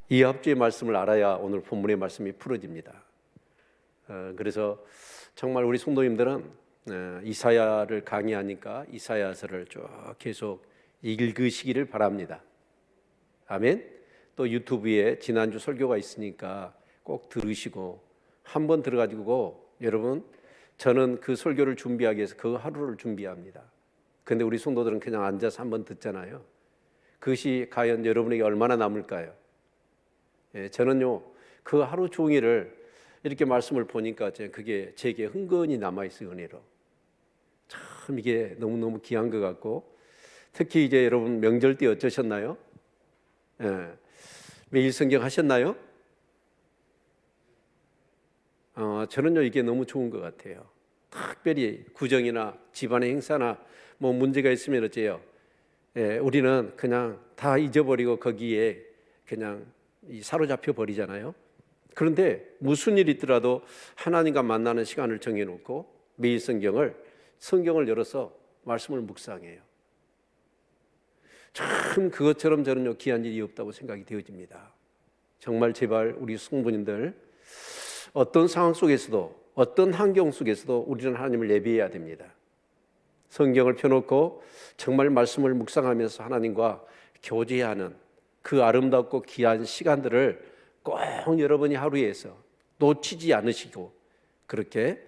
이 합주의 말씀을 알아야 오늘 본문의 말씀이 풀어집니다. 그래서 정말 우리 성도님들은 이사야를 강의하니까 이사야서를 쭉 계속 읽으시기를 바랍니다. 아멘. 또 유튜브에 지난주 설교가 있으니까 꼭 들으시고 한번 들어가지고 여러분, 저는 그 설교를 준비하기 위해서 그 하루를 준비합니다. 근데 우리 성도들은 그냥 앉아서 한번 듣잖아요. 그것이 과연 여러분에게 얼마나 남을까요? 저는요, 그 하루 종일을 이렇게 말씀을 보니까 그게 제게 흥건히 남아있어요. 은혜로. 참 이게 너무너무 귀한 것 같고, 특히 이제 여러분 명절 때 어쩌셨나요? 매일 성경 하셨나요? 저는요, 이게 너무 좋은 것 같아요. 특별히 구정이나 집안의 행사나 뭐 문제가 있으면 어째요? 우리는 그냥 다 잊어버리고 거기에 그냥 사로잡혀 버리잖아요. 그런데 무슨 일이 있더라도 하나님과 만나는 시간을 정해놓고 매일 성경을 열어서 말씀을 묵상해요. 참 그것처럼 저는요, 귀한 일이 없다고 생각이 되어집니다. 정말 제발 우리 성도님들, 어떤 상황 속에서도 어떤 환경 속에서도 우리는 하나님을 예배해야 됩니다. 성경을 펴놓고 정말 말씀을 묵상하면서 하나님과 교제하는 그 아름답고 귀한 시간들을 꼭 여러분이 하루에서 놓치지 않으시고 그렇게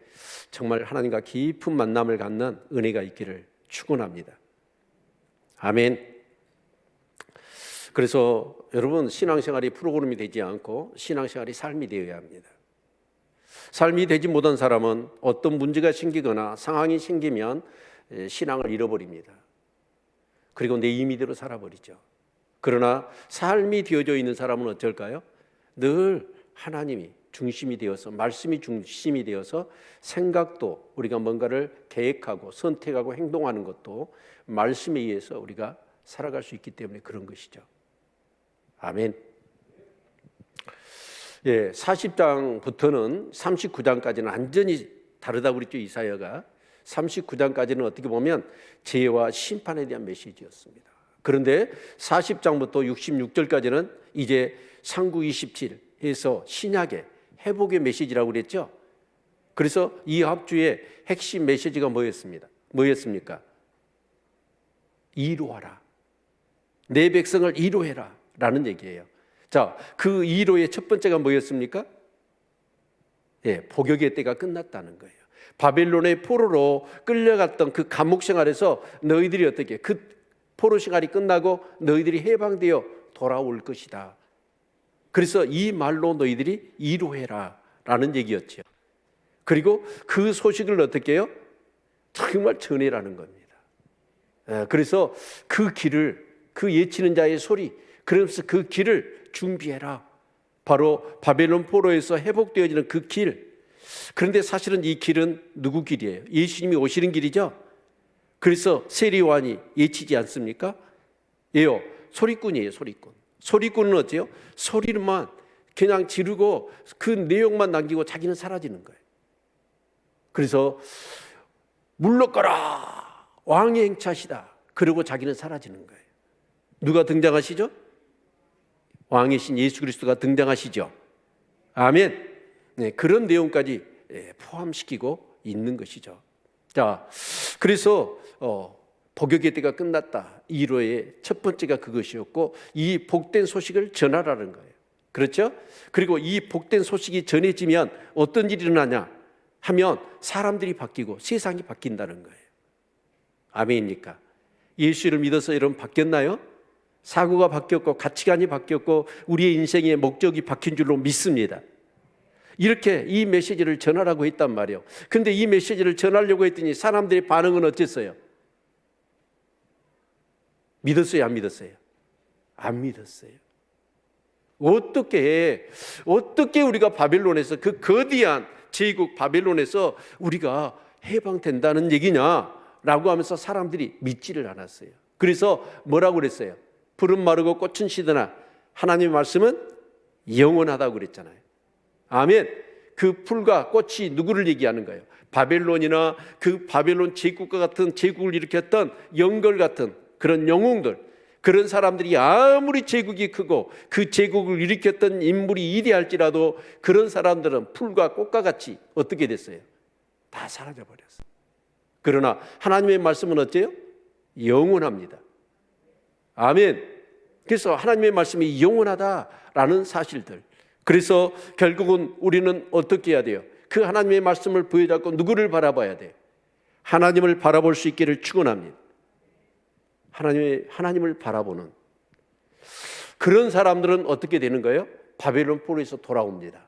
정말 하나님과 깊은 만남을 갖는 은혜가 있기를 축원합니다. 아멘. 그래서 여러분, 신앙생활이 프로그램이 되지 않고 신앙생활이 삶이 되어야 합니다. 삶이 되지 못한 사람은 어떤 문제가 생기거나 상황이 생기면 신앙을 잃어버립니다. 그리고 내 임의대로 살아버리죠. 그러나 삶이 되어져 있는 사람은 어쩔까요? 늘 하나님이 중심이 되어서, 말씀이 중심이 되어서 생각도 우리가 뭔가를 계획하고 선택하고 행동하는 것도 말씀에 의해서 우리가 살아갈 수 있기 때문에 그런 것이죠. 아멘. 40장부터는 39장까지는 완전히 다르다고 그랬죠. 이사야가 39장까지는 어떻게 보면 죄와 심판에 대한 메시지였습니다. 그런데 40장부터 66절까지는 이제 상구 27에서 신약의 회복의 메시지라고 그랬죠. 그래서 이 합주의 핵심 메시지가 뭐였습니까? 이루하라. 내 백성을 이루해라 라는 얘기예요. 자, 그 이루의 첫 번째가 뭐였습니까? 복역의 때가 끝났다는 거예요. 바벨론의 포로로 끌려갔던 그 감옥 생활에서 너희들이 어떻게, 그 포로 생활이 끝나고 너희들이 해방되어 돌아올 것이다. 그래서 이 말로 너희들이 이루해라 라는 얘기였죠. 그리고 그 소식을 어떻게 해요? 정말 전해라는 겁니다. 그래서 그 길을, 그 예치는 자의 소리, 그러면서 그 길을 준비해라. 바로 바벨론 포로에서 회복되어지는 그 길. 그런데 사실은 이 길은 누구 길이에요? 예수님이 오시는 길이죠. 그래서 세리요한이 예치지 않습니까? 예요, 소리꾼이에요. 소리꾼은 어때요? 소리만 그냥 지르고 그 내용만 남기고 자기는 사라지는 거예요. 그래서 물러가라, 왕의 행차시다. 그러고 자기는 사라지는 거예요. 누가 등장하시죠? 왕이신 예수 그리스도가 등장하시죠. 아멘. 그런 내용까지 포함시키고 있는 것이죠. 자, 그래서 복역의 때가 끝났다. 1호의 첫 번째가 그것이었고, 이 복된 소식을 전하라는 거예요. 그렇죠? 그리고 이 복된 소식이 전해지면 어떤 일이 일어나냐 하면 사람들이 바뀌고 세상이 바뀐다는 거예요. 아멘입니까? 예수를 믿어서 여러분 바뀌었나요? 사고가 바뀌었고 가치관이 바뀌었고 우리의 인생의 목적이 바뀐 줄로 믿습니다. 이렇게 이 메시지를 전하라고 했단 말이에요. 근데 이 메시지를 전하려고 했더니 사람들의 반응은 어땠어요? 믿었어요? 안 믿었어요? 안 믿었어요. 어떻게 우리가 바벨론에서, 그 거대한 제국 바벨론에서 우리가 해방된다는 얘기냐라고 하면서 사람들이 믿지를 않았어요. 그래서 뭐라고 그랬어요? 풀은 마르고 꽃은 시드나 하나님의 말씀은 영원하다고 그랬잖아요. 아멘. 그 풀과 꽃이 누구를 얘기하는 거예요? 바벨론이나 그 바벨론 제국과 같은 제국을 일으켰던 영걸 같은 그런 영웅들, 그런 사람들이 아무리 제국이 크고 그 제국을 일으켰던 인물이 위대할지라도 그런 사람들은 풀과 꽃과 같이 어떻게 됐어요? 다 사라져 버렸어요. 그러나 하나님의 말씀은 어째요? 영원합니다. 아멘. 그래서 하나님의 말씀이 영원하다라는 사실들. 그래서 결국은 우리는 어떻게 해야 돼요? 그 하나님의 말씀을 부여잡고 누구를 바라봐야 돼요? 하나님을 바라볼 수 있기를 축원합니다. 하나님을 바라보는 그런 사람들은 어떻게 되는 거예요? 바벨론 포로에서 돌아옵니다.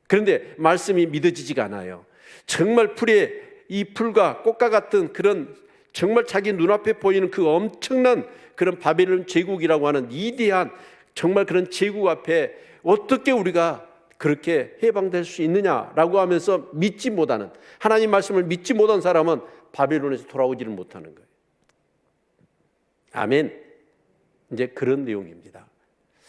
그런데 말씀이 믿어지지가 않아요. 정말 이 풀과 꽃과 같은 그런 정말 자기 눈앞에 보이는 그 엄청난 그런 바벨론 제국이라고 하는 위대한 정말 그런 제국 앞에 어떻게 우리가 그렇게 해방될 수 있느냐라고 하면서 믿지 못하는, 하나님 말씀을 믿지 못한 사람은 바벨론에서 돌아오지를 못하는 거예요. 아멘. 이제 그런 내용입니다.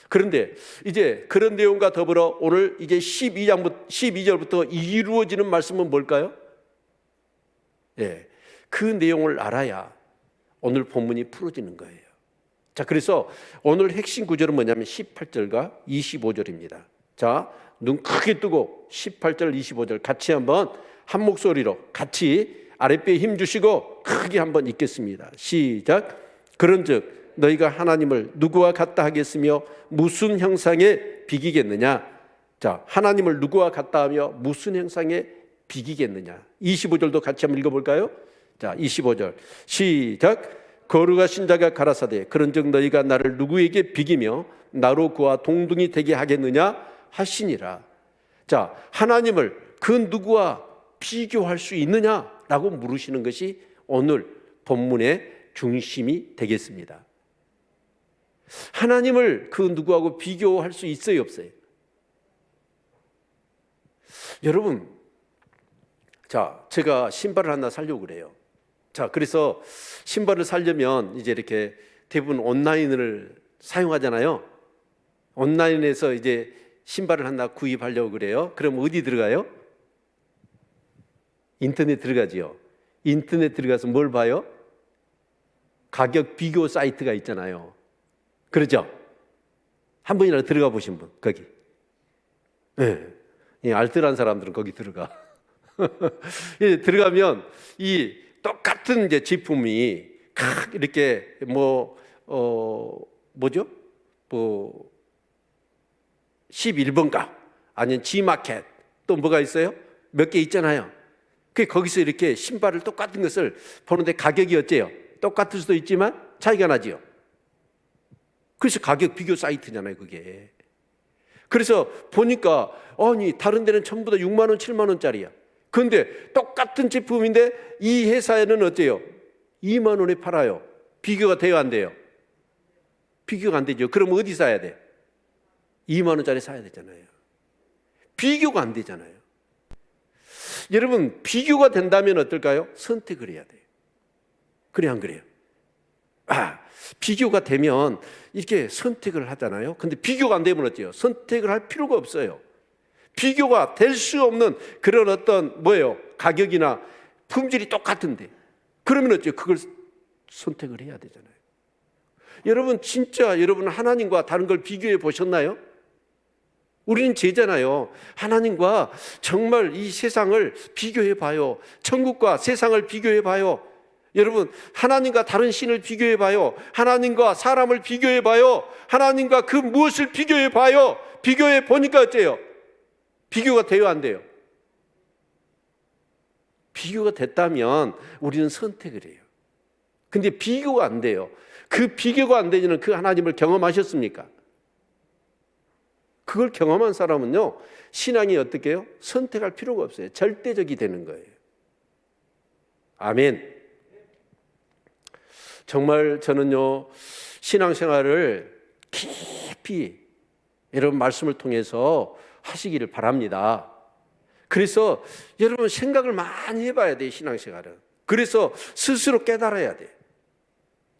그런데 이제 그런 내용과 더불어 오늘 이제 12절부터 이루어지는 말씀은 뭘까요? 예, 그 내용을 알아야 오늘 본문이 풀어지는 거예요. 자, 그래서 오늘 핵심 구절은 뭐냐면 18절과 25절입니다. 자, 눈 크게 뜨고 18절, 25절 같이 한번 한 목소리로 같이 아랫배에 힘 주시고 크게 한번 읽겠습니다. 시작. 그런즉 너희가 하나님을 누구와 같다 하겠으며 무슨 형상에 비기겠느냐? 자, 하나님을 누구와 같다 하며 무슨 형상에 비기겠느냐? 25절도 같이 한번 읽어볼까요? 자, 25절 시작. 거룩하신 자가 가라사대 그런즉 너희가 나를 누구에게 비기며 나로 그와 동등이 되게 하겠느냐 하시니라. 자, 하나님을 그 누구와 비교할 수 있느냐라고 물으시는 것이 오늘 본문의 중심이 되겠습니다. 하나님을 그 누구하고 비교할 수 있어요, 없어요? 여러분, 자, 제가 신발을 하나 사려고 그래요. 자, 그래서 신발을 사려면 이제 이렇게 대부분 온라인을 사용하잖아요. 온라인에서 이제 신발을 하나 구입하려고 그래요. 그럼 어디 들어가요? 인터넷 들어가지요. 인터넷 들어가서 뭘 봐요? 가격 비교 사이트가 있잖아요. 그렇죠? 한 번이라도 들어가 보신 분, 거기. 네. 알뜰한 사람들은 거기 들어가. 들어가면 이 똑같은 이제 제품이 이렇게 뭐죠? 11번가 아니면 G마켓 또 뭐가 있어요? 몇 개 있잖아요. 거기서 이렇게 신발을 똑같은 것을 보는데 가격이 어때요? 똑같을 수도 있지만 차이가 나지요. 그래서 가격 비교 사이트잖아요, 그게. 그래서 보니까 아니 다른 데는 전부 다 6만 원, 7만 원짜리야. 그런데 똑같은 제품인데 이 회사에는 어때요? 2만 원에 팔아요. 비교가 돼요, 안 돼요? 비교가 안 되죠. 그럼 어디 사야 돼? 2만 원짜리 사야 되잖아요. 비교가 안 되잖아요. 여러분, 비교가 된다면 어떨까요? 선택을 해야 돼요. 그래, 안 그래요? 비교가 되면 이렇게 선택을 하잖아요. 근데 비교가 안 되면 어때요? 선택을 할 필요가 없어요. 비교가 될 수 없는 그런 어떤 가격이나 품질이 똑같은데 그러면 어때요? 그걸 선택을 해야 되잖아요. 여러분, 진짜 여러분 하나님과 다른 걸 비교해 보셨나요? 우리는 죄잖아요. 하나님과 정말 이 세상을 비교해 봐요. 천국과 세상을 비교해 봐요. 여러분, 하나님과 다른 신을 비교해 봐요. 하나님과 사람을 비교해 봐요. 하나님과 그 무엇을 비교해 봐요. 비교해 보니까 어때요? 비교가 돼요, 안 돼요? 비교가 됐다면 우리는 선택을 해요. 근데 비교가 안 돼요. 그 비교가 안 되는 그 하나님을 경험하셨습니까? 그걸 경험한 사람은요, 신앙이 어떻게 해요? 선택할 필요가 없어요. 절대적이 되는 거예요. 아멘. 정말 저는요, 신앙생활을 깊이 여러분 말씀을 통해서 하시기를 바랍니다. 그래서 여러분 생각을 많이 해봐야 돼요, 신앙생활은. 그래서 스스로 깨달아야 돼요.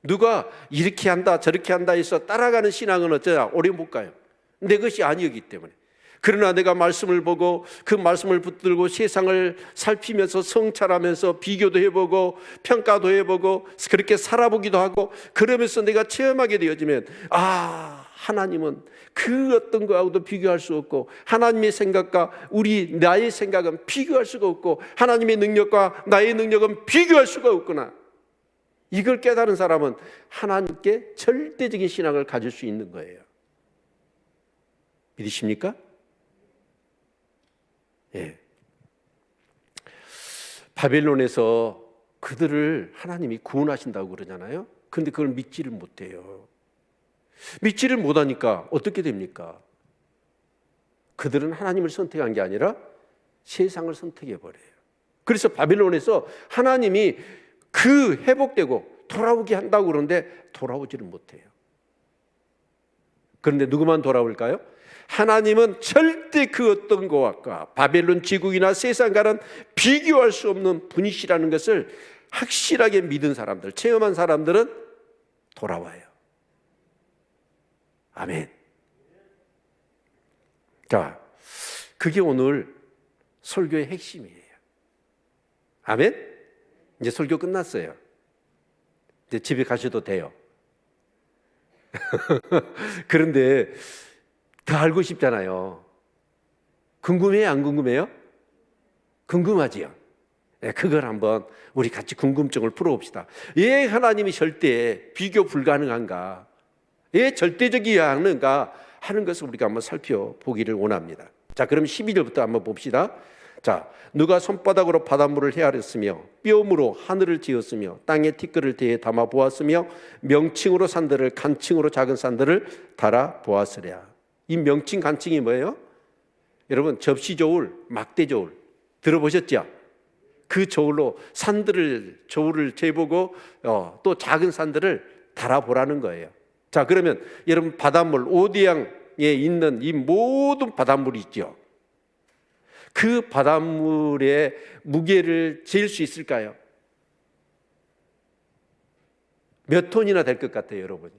누가 이렇게 한다 저렇게 한다 해서 따라가는 신앙은 어쩌냐? 오래 못 가요. 내 것이 아니었기 때문에. 그러나 내가 말씀을 보고 그 말씀을 붙들고 세상을 살피면서 성찰하면서 비교도 해보고 평가도 해보고 그렇게 살아보기도 하고 그러면서 내가 체험하게 되어지면 하나님은 그 어떤 거하고도 비교할 수 없고 하나님의 생각과 나의 생각은 비교할 수가 없고 하나님의 능력과 나의 능력은 비교할 수가 없구나. 이걸 깨달은 사람은 하나님께 절대적인 신앙을 가질 수 있는 거예요. 믿으십니까? 예. 바벨론에서 그들을 하나님이 구원하신다고 그러잖아요. 그런데 그걸 믿지를 못해요. 믿지를 못하니까 어떻게 됩니까? 그들은 하나님을 선택한 게 아니라 세상을 선택해버려요. 그래서 바벨론에서 하나님이 회복되고 돌아오게 한다고 그러는데 돌아오지를 못해요. 그런데 누구만 돌아올까요? 하나님은 절대 그 어떤 것과 바벨론 지국이나 세상과는 비교할 수 없는 분이시라는 것을 확실하게 믿은 사람들, 체험한 사람들은 돌아와요. 아멘. 자, 그게 오늘 설교의 핵심이에요. 아멘. 이제 설교 끝났어요. 이제 집에 가셔도 돼요. 그런데 더 알고 싶잖아요. 궁금해요? 안 궁금해요? 궁금하지요? 네, 그걸 한번 우리 같이 궁금증을 풀어봅시다. 왜 하나님이 절대 비교 불가능한가? 왜 절대적이어야 하는가 하는 것을 우리가 한번 살펴보기를 원합니다. 자, 그럼 12절부터 한번 봅시다. 자, 누가 손바닥으로 바닷물을 헤아렸으며 뼘으로 하늘을 지었으며 땅에 티끌을 대에 담아 보았으며 명칭으로 산들을 간칭으로 작은 산들을 달아 보았으랴. 이 명칭 간칭이 뭐예요? 여러분, 접시 저울, 막대 저울 들어보셨죠? 그 저울로 저울을 재보고 또 작은 산들을 달아보라는 거예요. 자, 그러면 여러분 바닷물, 오디양에 있는 이 모든 바닷물이 있죠. 그 바닷물의 무게를 잴 수 있을까요? 몇 톤이나 될 것 같아요, 여러분이?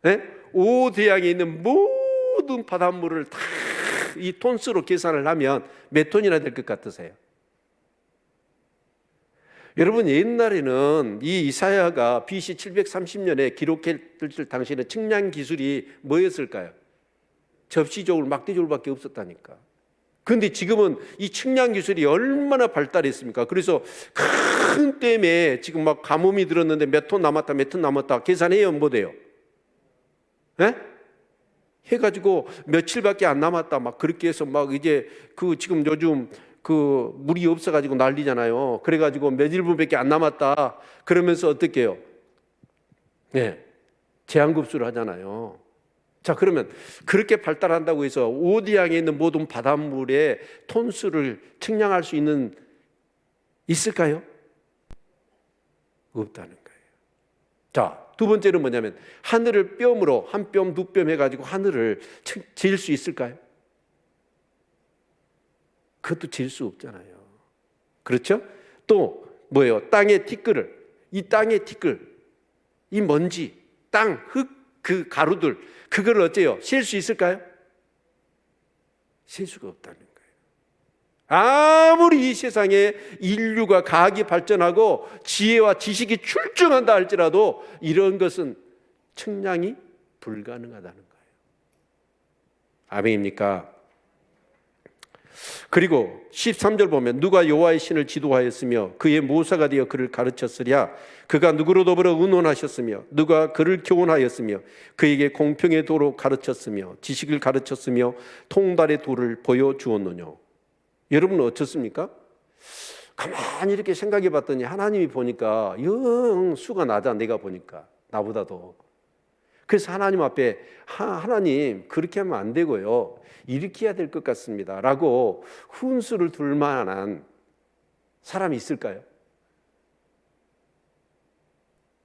네? 오대양에 있는 모든 바닷물을 다 이 톤수로 계산을 하면 몇 톤이나 될 것 같으세요? 여러분, 옛날에는 이 이사야가 BC 730년에 기록했을 당시에는 측량 기술이 뭐였을까요? 접시저울, 막대저울밖에 없었다니까. 그런데 지금은 이 측량 기술이 얼마나 발달했습니까? 그래서 큰 댐에 지금 막 가뭄이 들었는데 몇 톤 남았다, 몇 톤 남았다 계산해요, 못해요? 네? 해가지고 며칠밖에 안 남았다, 막 그렇게 해서 막 이제 지금 요즘 물이 없어가지고 난리잖아요. 그래가지고 며칠분밖에 안 남았다. 그러면서 어떻게 해요? 네, 제한급수를 하잖아요. 자, 그러면 그렇게 발달한다고 해서 오디양에 있는 모든 바닷물의 톤수를 측량할 수 있을까요? 없다는 거예요. 자, 두 번째는 뭐냐면 하늘을 뼘으로 한 뼘, 두 뼘 해가지고 하늘을 지을 수 있을까요? 그것도 지을 수 없잖아요. 그렇죠? 또 뭐예요? 땅의 티끌을, 이 땅의 티끌, 이 먼지, 땅, 흙, 그 가루들, 그걸 어째요? 셀 수 있을까요? 셀 수가 없다는 거예요. 아무리 이 세상에 인류가 과학이 발전하고 지혜와 지식이 출중한다 할지라도 이런 것은 측량이 불가능하다는 거예요. 아멘입니까? 그리고 13절 보면 누가 여호와의 신을 지도하였으며 그의 모사가 되어 그를 가르쳤으랴. 그가 누구로 더불어 의논하셨으며 누가 그를 교훈하였으며 그에게 공평의 도로 가르쳤으며 지식을 가르쳤으며 통달의 도를 보여주었느뇨. 여러분은 어떻습니까? 가만히 이렇게 생각해 봤더니 하나님이 보니까 영 수가 낮아. 내가 보니까 나보다도. 그래서 하나님 앞에 하나님 그렇게 하면 안 되고요, 이렇게 해야 될 것 같습니다 라고 훈수를 둘 만한 사람이 있을까요?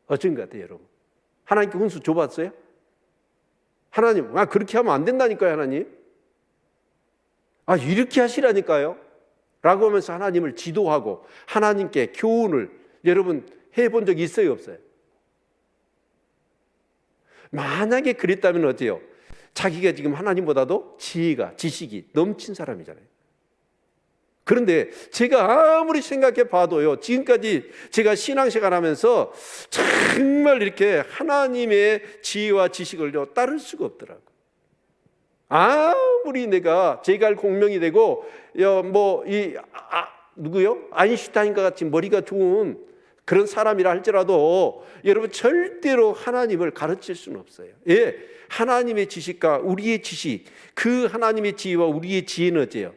어쩐 것 같아요, 여러분? 하나님께 훈수 줘봤어요? 하나님, 그렇게 하면 안 된다니까요, 하나님. 이렇게 하시라니까요 라고 하면서 하나님을 지도하고 하나님께 교훈을 여러분 해본 적이 있어요, 없어요? 만약에 그랬다면 어때요? 자기가 지금 하나님보다도 지혜가, 지식이 넘친 사람이잖아요. 그런데 제가 아무리 생각해 봐도요, 지금까지 제가 신앙생활 하면서 정말 이렇게 하나님의 지혜와 지식을 따를 수가 없더라고요. 아무리 내가 제갈 공명이 되고, 누구요? 아인슈타인과 같이 머리가 좋은 그런 사람이라 할지라도 여러분 절대로 하나님을 가르칠 수는 없어요. 예, 하나님의 지식과 우리의 지식, 그 하나님의 지혜와 우리의 지혜는 어째요?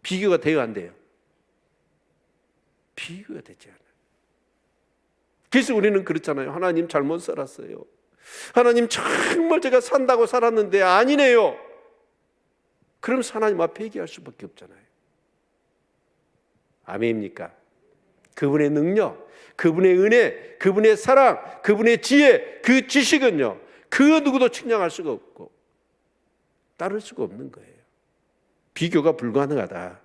비교가 돼요, 안 돼요? 비교가 되지 않아요. 그래서 우리는 그렇잖아요. 하나님 잘못 살았어요. 하나님 정말 제가 산다고 살았는데 아니네요. 그럼 하나님 앞에 얘기할 수밖에 없잖아요. 아멘입니까? 그분의 능력, 그분의 은혜, 그분의 사랑, 그분의 지혜, 그 지식은요, 그 누구도 측량할 수가 없고 따를 수가 없는 거예요. 비교가 불가능하다.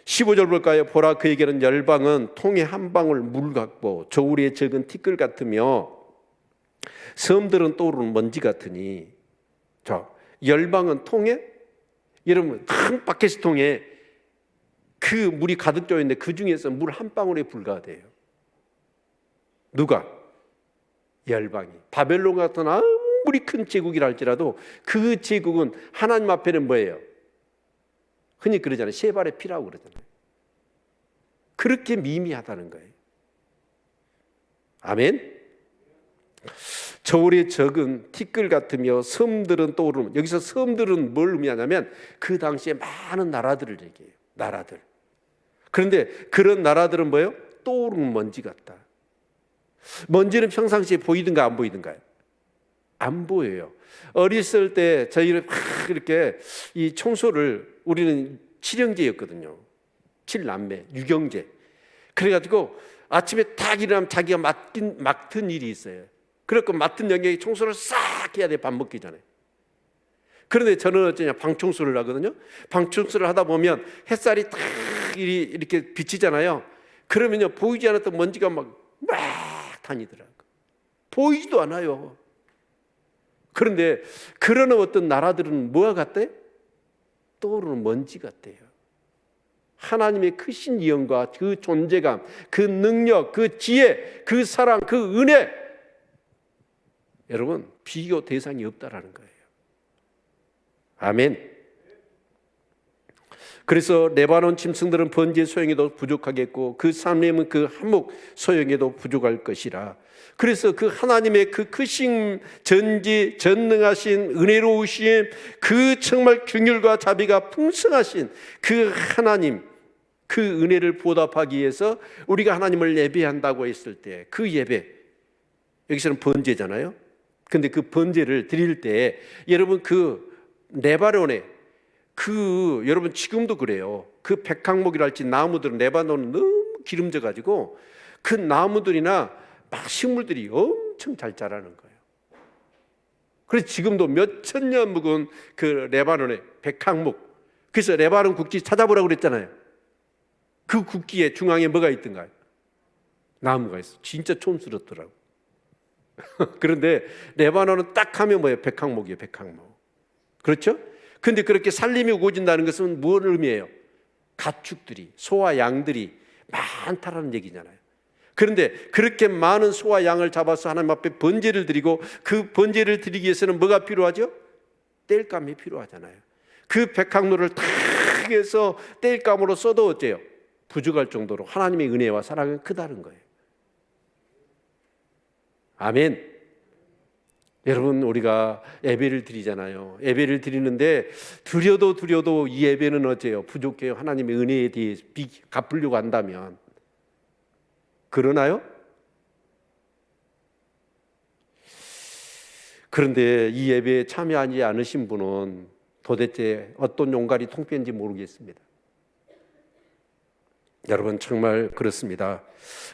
15절 볼까요? 보라, 그에게는 열방은 통에 한 방울 물 같고 저울에 적은 티끌 같으며 섬들은 떠오르는 먼지 같으니. 자, 열방은 통에, 여러분 큰 바켓 통에 그 물이 가득 져 있는데 그 중에서 물 한 방울에 불과해요. 누가? 열방이. 바벨론 같은 아무리 큰 제국이라 할지라도 그 제국은 하나님 앞에는 뭐예요? 흔히 그러잖아요. 세 발의 피라고 그러잖아요. 그렇게 미미하다는 거예요. 아멘. 저울에 적은 티끌 같으며 섬들은 떠오르는, 여기서 섬들은 뭘 의미하냐면 그 당시에 많은 나라들을 얘기해요. 나라들. 그런데 그런 나라들은 뭐예요? 떠오르는 먼지 같다. 먼지는 평상시에 보이든가 안 보이든가요? 안 보여요. 어렸을 때 저희는 이렇게 이 청소를, 우리는 7형제였거든요. 7남매, 6형제. 그래가지고 아침에 딱 일어나면 자기가 맡은 일이 있어요. 그래서 맡은 영역에 청소를 싹 해야 돼, 밥 먹기 전에. 그런데 저는 어쩌냐, 방청소를 하거든요. 방청소를 하다 보면 햇살이 딱 이렇게 비치잖아요. 그러면요, 보이지 않았던 먼지가 막 다니더라고요. 보이지도 않아요. 그런데 그런 어떤 나라들은 뭐와 같대? 떠오르는 먼지 같대요. 하나님의 크신 영과 그 존재감, 그 능력, 그 지혜, 그 사랑, 그 은혜, 여러분 비교 대상이 없다라는 거예요. 아멘. 그래서 레바논 짐승들은 번제 소용에도 부족하겠고 그 산림은 그 한목 소용에도 부족할 것이라. 그래서 그 하나님의 그 크신 전지 전능하신 은혜로우신 그 정말 긍휼과 자비가 풍성하신 그 하나님, 그 은혜를 보답하기 위해서 우리가 하나님을 예배한다고 했을 때 그 예배, 여기서는 번제잖아요. 근데 그 번제를 드릴 때 여러분 그 레바논에 여러분 지금도 그래요. 그 백항목이랄지 나무들은 레바논은 너무 기름져 가지고 그 나무들이나 막 식물들이 엄청 잘 자라는 거예요. 그래서 지금도 몇천 년 묵은 그 레바논의 백항목, 그래서 레바논 국기 찾아보라고 그랬잖아요. 그 국기의 중앙에 뭐가 있던가요? 나무가 있어. 진짜 촌스럽더라고. 그런데 레바논은 딱 하면 뭐예요? 백항목이에요. 백항목. 그렇죠? 근데 그렇게 살림이 우거진다는 것은 무엇을 의미해요? 가축들이, 소와 양들이 많다라는 얘기잖아요. 그런데 그렇게 많은 소와 양을 잡아서 하나님 앞에 번제를 드리고 그 번제를 드리기 위해서는 뭐가 필요하죠? 땔감이 필요하잖아요. 그 백항로를 탁 해서 땔감으로 써도 어때요? 부족할 정도로 하나님의 은혜와 사랑은 크다는 거예요. 아멘. 여러분 우리가 예배를 드리잖아요. 예배를 드리는데 드려도 이 예배는 어째요? 부족해요. 하나님의 은혜에 대해 갚으려고 한다면. 그러나요? 그런데 이 예배에 참여하지 않으신 분은 도대체 어떤 용갈이 통뼈인지 모르겠습니다. 여러분 정말 그렇습니다.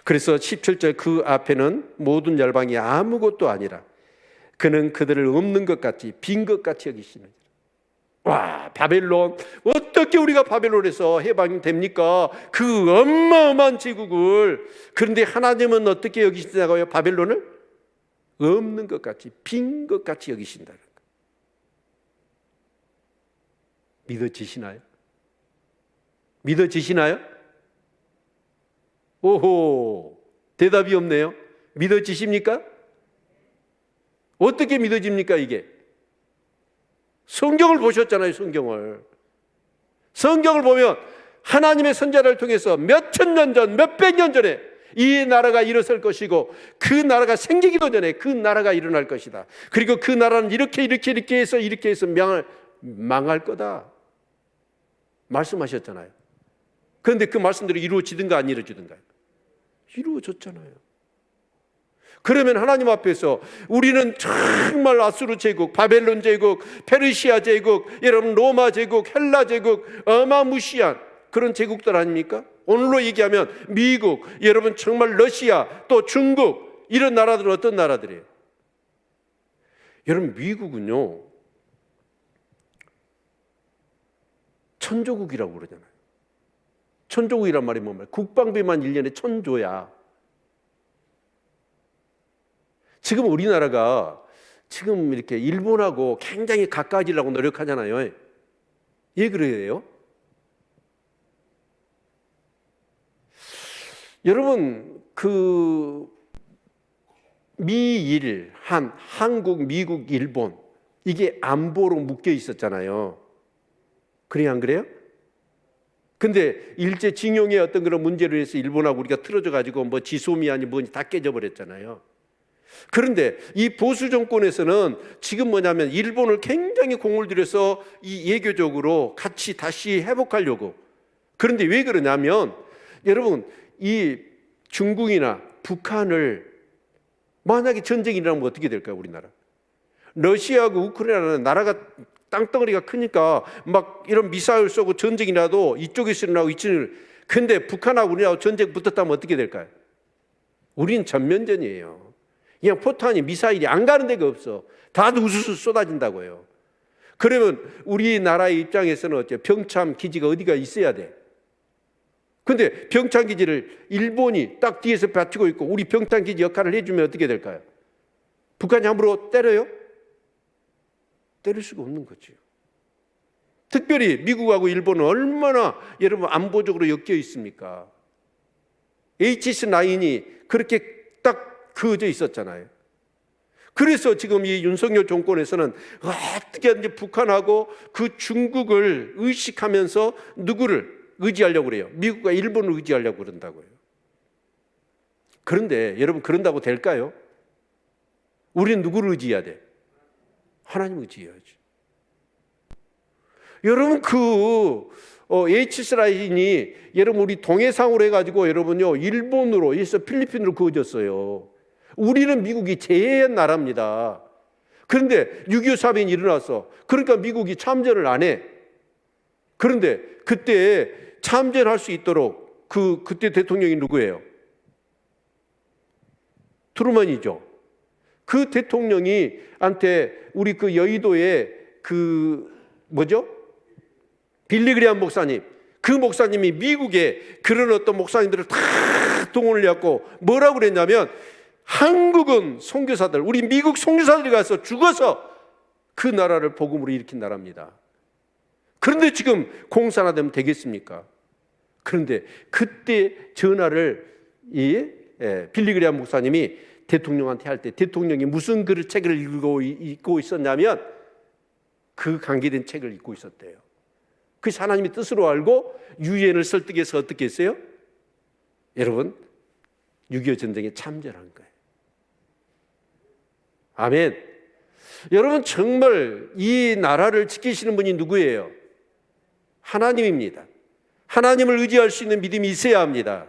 그래서 17절 그 앞에는 모든 열방이 아무것도 아니라 그는 그들을 없는 것 같이 빈 것 같이 여기시는. 와, 바벨론, 어떻게 우리가 바벨론에서 해방이 됩니까? 그 어마어마한 제국을. 그런데 하나님은 어떻게 여기신다고요? 바벨론을 없는 것 같이 빈 것 같이 여기신다는 거예요. 믿어지시나요? 믿어지시나요? 오호, 대답이 없네요. 믿어지십니까? 어떻게 믿어집니까 이게? 성경을 보셨잖아요. 성경을 보면 하나님의 선자를 통해서 몇천 년 전, 몇백 년 전에 이 나라가 일어설 것이고 그 나라가 생기기도 전에 그 나라가 일어날 것이다. 그리고 그 나라는 이렇게 해서 망할 거다 말씀하셨잖아요. 그런데 그 말씀들이 이루어지든가 안 이루어지든가요? 이루어졌잖아요. 그러면 하나님 앞에서 우리는 정말 아수르 제국, 바벨론 제국, 페르시아 제국, 여러분 로마 제국, 헬라 제국, 어마무시한 그런 제국들 아닙니까? 오늘로 얘기하면 미국, 여러분 정말 러시아, 또 중국 이런 나라들은 어떤 나라들이에요? 여러분 미국은요 천조국이라고 그러잖아요. 천조국이란 말이 뭔 말이에요? 국방비만 1년에 1,000조야. 지금 우리나라가 지금 이렇게 일본하고 굉장히 가까워지려고 노력하잖아요. 왜 그래요? 여러분 그 미일, 한국, 미국, 일본 이게 안보로 묶여 있었잖아요. 그래 안 그래요? 근데 일제 징용의 어떤 그런 문제로 해서 일본하고 우리가 틀어져 가지고 뭐 지소미아니 뭐니 다 깨져 버렸잖아요. 그런데 이 보수 정권에서는 지금 뭐냐면 일본을 굉장히 공을 들여서 이 외교적으로 같이 다시 회복하려고. 그런데 왜 그러냐면 여러분 이 중국이나 북한을 만약에 전쟁이 일어나면 어떻게 될까요? 우리나라 러시아하고 우크라이나는 나라가 땅덩어리가 크니까 막 이런 미사일 쏘고 전쟁이 나도 이쪽에서 일어나고 이쪽에서. 근데 북한하고 우리하고 전쟁 붙었다면 어떻게 될까요? 우리는 전면전이에요. 그냥 포탄이 미사일이 안 가는 데가 없어. 다 우수수 쏟아진다고요. 그러면 우리나라의 입장에서는 어째 병참 기지가 어디가 있어야 돼. 근데 병참 기지를 일본이 딱 뒤에서 받치고 있고 우리 병참 기지 역할을 해주면 어떻게 될까요? 북한이 함부로 때려요? 때릴 수가 없는 거죠. 특별히 미국하고 일본은 얼마나 여러분 안보적으로 엮여 있습니까? HS9이 그렇게 딱 그어져 있었잖아요. 그래서 지금 이 윤석열 정권에서는 어떻게 하든지 북한하고 그 중국을 의식하면서 누구를 의지하려고 그래요? 미국과 일본을 의지하려고 그런다고요. 그런데 여러분 그런다고 될까요? 우리는 누구를 의지해야 돼? 하나님을 의지해야지. 여러분 그 H-라인이 여러분 우리 동해상으로 해가지고 여러분요 일본으로 해서 필리핀으로 그어졌어요. 우리는 미국이 제외한 나라입니다. 그런데 6.25 사변이 일어났어. 그러니까 미국이 참전을 안 해. 그런데 그때 참전할 수 있도록 그때 대통령이 누구예요? 트루먼이죠. 그 대통령이 한테 우리 그 여의도에 그 뭐죠? 빌리 그레이엄 목사님, 그 목사님이 미국에 그런 어떤 목사님들을 다 동원을 해갖고 뭐라고 그랬냐면 한국은 선교사들, 우리 미국 선교사들이 가서 죽어서 그 나라를 복음으로 일으킨 나라입니다. 그런데 지금 공산화 되면 되겠습니까? 그런데 그때 전화를 빌리 그레이엄 목사님이 대통령한테 할 때 대통령이 무슨 책을 읽고 있었냐면 그 관계된 책을 읽고 있었대요. 그래서 하나님의 뜻으로 알고 유엔을 설득해서 어떻게 했어요? 여러분 6.25 전쟁에 참전한 거예요. 아멘. 여러분 정말 이 나라를 지키시는 분이 누구예요? 하나님입니다. 하나님을 의지할 수 있는 믿음이 있어야 합니다.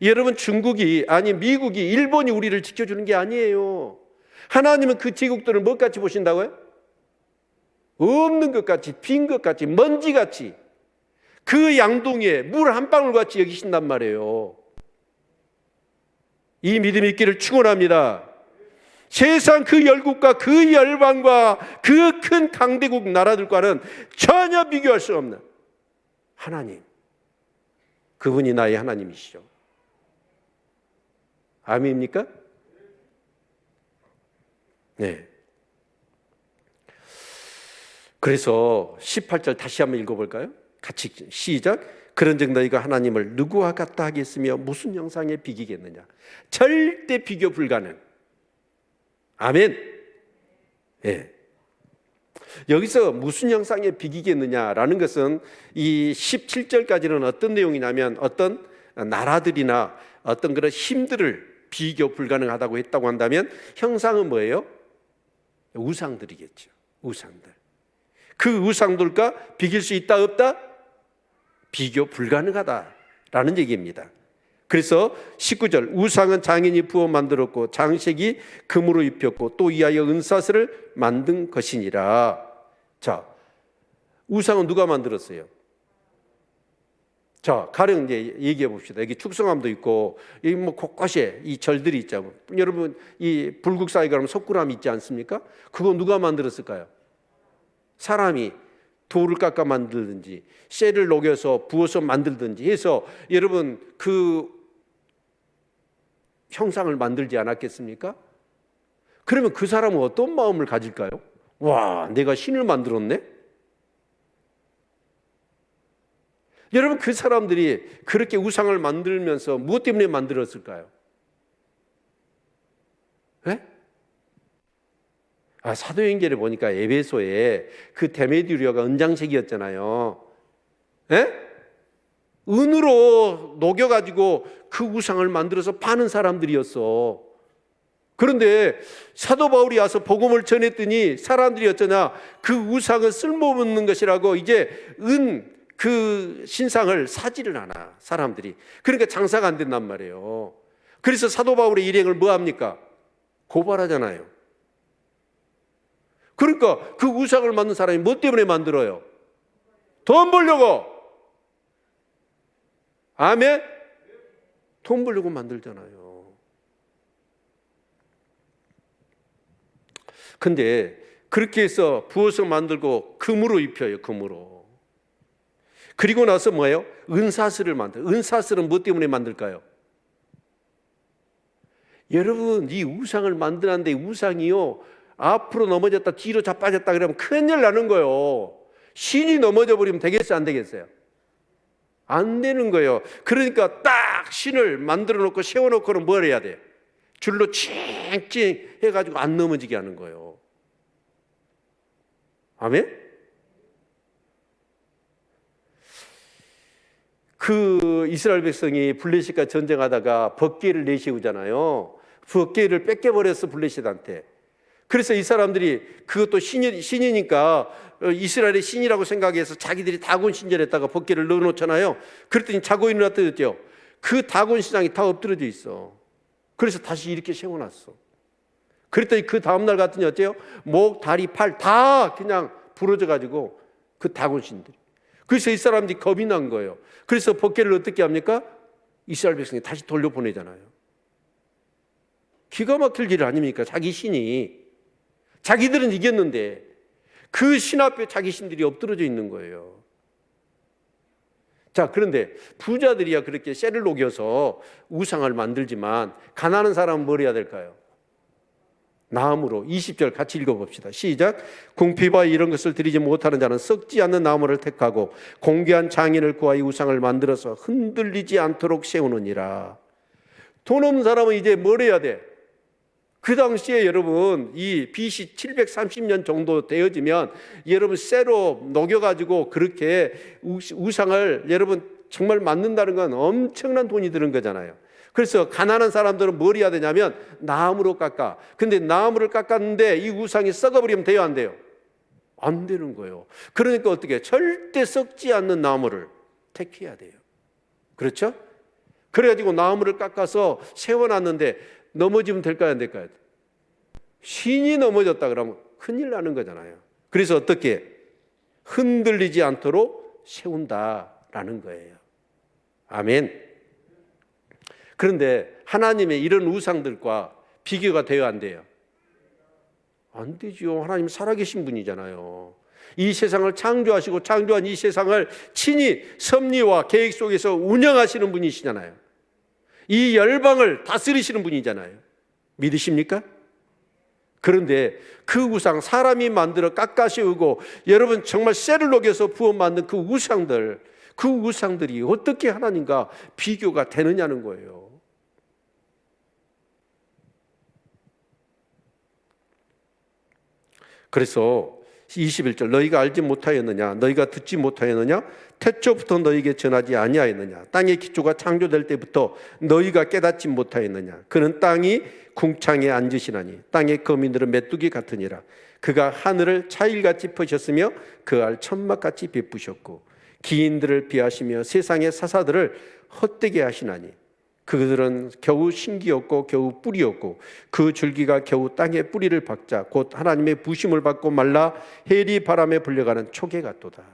여러분 중국이 아니 미국이 일본이 우리를 지켜주는 게 아니에요. 하나님은 그 제국들을 뭐같이 보신다고요? 없는 것 같이, 빈 것 같이, 먼지 같이, 그 양동이에 물 한 방울 같이 여기신단 말이에요. 이 믿음이 있기를 축원합니다. 세상 그 열국과 그 열방과 그 큰 강대국 나라들과는 전혀 비교할 수 없는 하나님, 그분이 나의 하나님이시죠. 아멘입니까? 네. 그래서 18절 다시 한번 읽어볼까요? 같이 시작. 그런즉 너희가 하나님을 누구와 같다 하겠으며 무슨 형상에 비기겠느냐. 절대 비교 불가능. 아멘. 예. 여기서 무슨 형상에 비기겠느냐라는 것은 이 17절까지는 어떤 내용이냐면 어떤 나라들이나 어떤 그런 힘들을 비교 불가능하다고 했다고 한다면 형상은 뭐예요? 우상들이겠죠. 우상들. 그 우상들과 비길 수 있다 없다? 비교 불가능하다라는 얘기입니다. 그래서 19절 우상은 장인이 부어 만들었고 장식이 금으로 입혔고 또 이하여 은사슬을 만든 것이니라. 자, 우상은 누가 만들었어요? 자, 가령 이제 얘기해 봅시다. 여기 축성암도 있고 여기 뭐 곳곳에 이 절들이 있죠. 여러분 이 불국사에 가면 석굴암이 있지 않습니까? 그거 누가 만들었을까요? 사람이 돌을 깎아 만들든지 쇠를 녹여서 부어서 만들든지 해서 여러분 그 형상을 만들지 않았겠습니까? 그러면 그 사람은 어떤 마음을 가질까요? 와, 내가 신을 만들었네? 여러분 그 사람들이 그렇게 우상을 만들면서 무엇 때문에 만들었을까요? 네? 사도행전에 보니까 에베소에 그 데메디우려가 은장색이었잖아요. 네? 은으로 녹여가지고 그 우상을 만들어서 파는 사람들이었어. 그런데 사도 바울이 와서 복음을 전했더니 사람들이 어쩌냐, 그 우상은 쓸모없는 것이라고 이제 그 신상을 사지를 않아, 사람들이. 그러니까 장사가 안 된단 말이에요. 그래서 사도 바울의 일행을 뭐 합니까? 고발하잖아요. 그러니까 그 우상을 만든 사람이 뭐 때문에 만들어요? 돈 벌려고. 아멘? 돈 벌려고 만들잖아요. 근데 그렇게 해서 부어서 만들고 금으로 입혀요, 금으로. 그리고 나서 뭐예요? 은사슬을 만들어요. 은사슬은 뭐 때문에 만들까요? 여러분, 이 우상을 만드는데 우상이요, 앞으로 넘어졌다 뒤로 자빠졌다 그러면 큰일 나는 거예요. 신이 넘어져 버리면 되겠어요, 안 되겠어요? 안 되는 거예요. 그러니까 딱 신을 만들어 놓고 세워놓고는 뭘 해야 돼요? 줄로 칭칭 해가지고 안 넘어지게 하는 거예요. 아멘? 그 이스라엘 백성이 블레셋과 전쟁하다가 법궤를 내세우잖아요. 법궤를 뺏겨버렸어, 블레셋한테. 그래서 이 사람들이 그것도 신이니까 이스라엘의 신이라고 생각해서 자기들이 다곤 신전에다가 법궤를 넣어놓잖아요. 그랬더니 자고 일어났더니 그 다곤 신상이 다 엎드려져 있어. 그래서 다시 이렇게 세워놨어. 그랬더니 그 다음날 같더니 어때요? 목, 다리, 팔 다 그냥 부러져가지고 그 다곤 신들이. 그래서 이 사람들이 겁이 난 거예요. 그래서 법궤를 어떻게 합니까? 이스라엘 백성이 다시 돌려보내잖아요. 기가 막힐 일 아닙니까? 자기 신이. 자기들은 이겼는데 그 신 앞에 자기 신들이 엎드러져 있는 거예요. 자, 그런데 부자들이야 그렇게 쇠를 녹여서 우상을 만들지만 가난한 사람은 뭘 해야 될까요? 나무로. 20절 같이 읽어봅시다. 시작. 궁핍과 이런 것을 드리지 못하는 자는 썩지 않는 나무를 택하고 공개한 장인을 구하여 우상을 만들어서 흔들리지 않도록 세우느니라. 돈 없는 사람은 이제 뭘 해야 돼? 그 당시에 여러분 이 BC 730년 정도 되어지면 여러분 쇠로 녹여가지고 그렇게 우상을 여러분 정말 만든다는 건 엄청난 돈이 드는 거잖아요. 그래서 가난한 사람들은 뭘 해야 되냐면 나무로 깎아. 근데 나무를 깎았는데 이 우상이 썩어버리면 돼요, 안 돼요? 안 되는 거예요. 그러니까 어떻게 절대 썩지 않는 나무를 택해야 돼요. 그렇죠? 그래가지고 나무를 깎아서 세워놨는데 넘어지면 될까요, 안 될까요? 신이 넘어졌다 그러면 큰일 나는 거잖아요. 그래서 어떻게 흔들리지 않도록 세운다라는 거예요. 아멘. 그런데 하나님의 이런 우상들과 비교가 돼요, 안 돼요? 안 되죠. 하나님 살아계신 분이잖아요. 이 세상을 창조하시고 창조한 이 세상을 친히 섭리와 계획 속에서 운영하시는 분이시잖아요. 이 열방을 다스리시는 분이잖아요. 믿으십니까? 그런데 그 우상, 사람이 만들어 깎아씌우고 여러분 정말 쇠를 녹여서 부어 만든 그 우상들이 어떻게 하나님과 비교가 되느냐는 거예요. 그래서 21절, 너희가 알지 못하였느냐, 너희가 듣지 못하였느냐, 태초부터 너희에게 전하지 아니하였느냐, 땅의 기초가 창조될 때부터 너희가 깨닫지 못하였느냐, 그는 땅이 궁창에 앉으시나니 땅의 거민들은 메뚜기 같으니라. 그가 하늘을 차일같이 펴셨으며 그 알 천막같이 베푸셨고 기인들을 비하시며 세상의 사사들을 헛되게 하시나니 그들은 겨우 신기였고 겨우 뿌리였고 그 줄기가 겨우 땅에 뿌리를 박자 곧 하나님의 부심을 받고 말라 해리 바람에 불려가는 초계 같도다.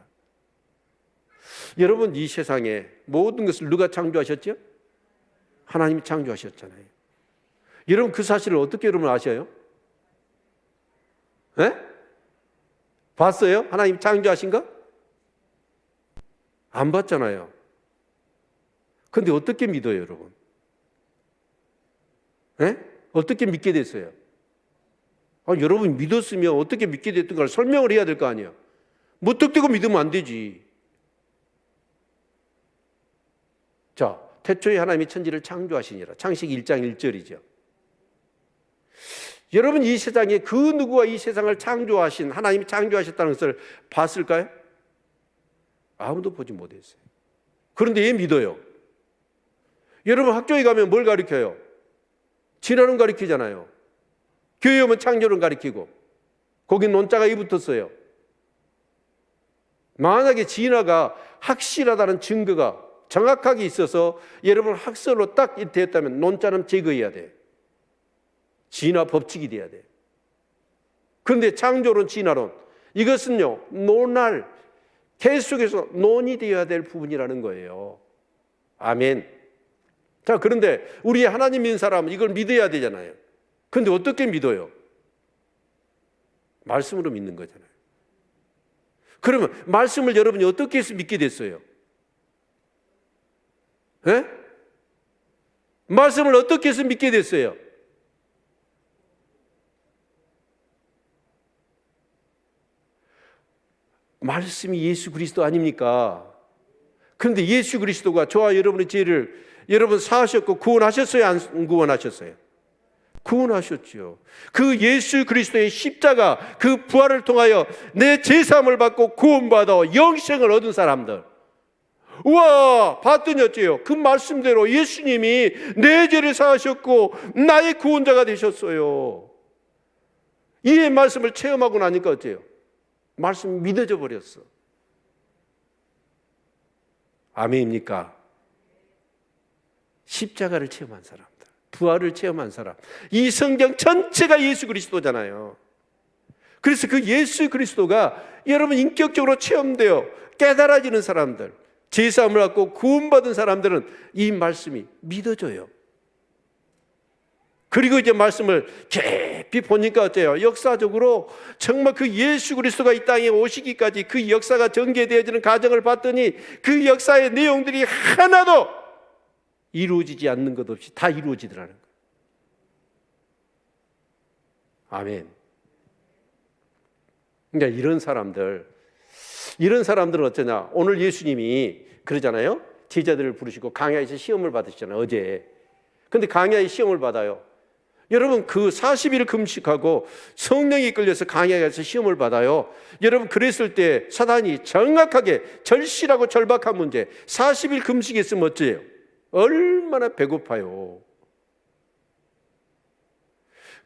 여러분, 이 세상에 모든 것을 누가 창조하셨죠? 하나님이 창조하셨잖아요. 여러분, 그 사실을 어떻게 여러분 아셔요? 네? 봤어요? 하나님 창조하신 거? 안 봤잖아요. 근데 어떻게 믿어요, 여러분? 네? 어떻게 믿게 됐어요? 여러분 믿었으면 어떻게 믿게 됐던가를 설명을 해야 될 거 아니에요. 무턱대고 믿으면 안 되지. 자, 태초에 하나님이 천지를 창조하시니라. 창세기 1장 1절이죠. 여러분, 이 세상에 그 누구와 이 세상을 창조하신 하나님이 창조하셨다는 것을 봤을까요? 아무도 보지 못했어요. 그런데 왜 믿어요? 여러분, 학교에 가면 뭘 가르쳐요? 진화론 가르치잖아요. 교회 오면 창조론 가르치고 거기 논자가 이 붙었어요. 만약에 진화가 확실하다는 증거가 정확하게 있어서 여러분 학설로 딱 됐다면 논자는 제거해야 돼. 진화 법칙이 돼야 돼. 그런데 창조론, 진화론 이것은요 논할 계속해서 논의되어야 될 부분이라는 거예요. 아멘. 자, 그런데 우리 하나님 믿는 사람은 이걸 믿어야 되잖아요. 그런데 어떻게 믿어요? 말씀으로 믿는 거잖아요. 그러면 말씀을 여러분이 어떻게 해서 믿게 됐어요? 예? 말씀을 어떻게 해서 믿게 됐어요? 말씀이 예수 그리스도 아닙니까? 그런데 예수 그리스도가 저와 여러분의 죄를 여러분 사하셨고 구원하셨어요? 안 구원하셨어요? 구원하셨죠. 그 예수 그리스도의 십자가 그 부활을 통하여 내 죄사함을 받고 구원받아 영생을 얻은 사람들, 우와 봤더니 어째요? 그 말씀대로 예수님이 내 죄를 사하셨고 나의 구원자가 되셨어요. 이 말씀을 체험하고 나니까 어째요? 말씀이 믿어져 버렸어. 아멘입니까? 십자가를 체험한 사람들, 부활을 체험한 사람, 이 성경 전체가 예수 그리스도잖아요. 그래서 그 예수 그리스도가 여러분 인격적으로 체험되어 깨달아지는 사람들, 제사함을 받고 구원받은 사람들은 이 말씀이 믿어져요. 그리고 이제 말씀을 깊이 보니까 어때요? 역사적으로 정말 그 예수 그리스도가 이 땅에 오시기까지 그 역사가 전개되어지는 과정을 봤더니 그 역사의 내용들이 하나도 이루어지지 않는 것 없이 다 이루어지더라는 거예요. 아멘. 그러니까 이런 사람들은 어쩌냐? 오늘 예수님이 그러잖아요. 제자들을 부르시고 강야에서 시험을 받으시잖아요. 어제. 근데 강야에 시험을 받아요. 여러분 그 40일 금식하고 성령이 끌려서 강야에서 시험을 받아요. 여러분 그랬을 때 사단이 정확하게 절실하고 절박한 문제, 40일 금식했으면 어째요? 얼마나 배고파요.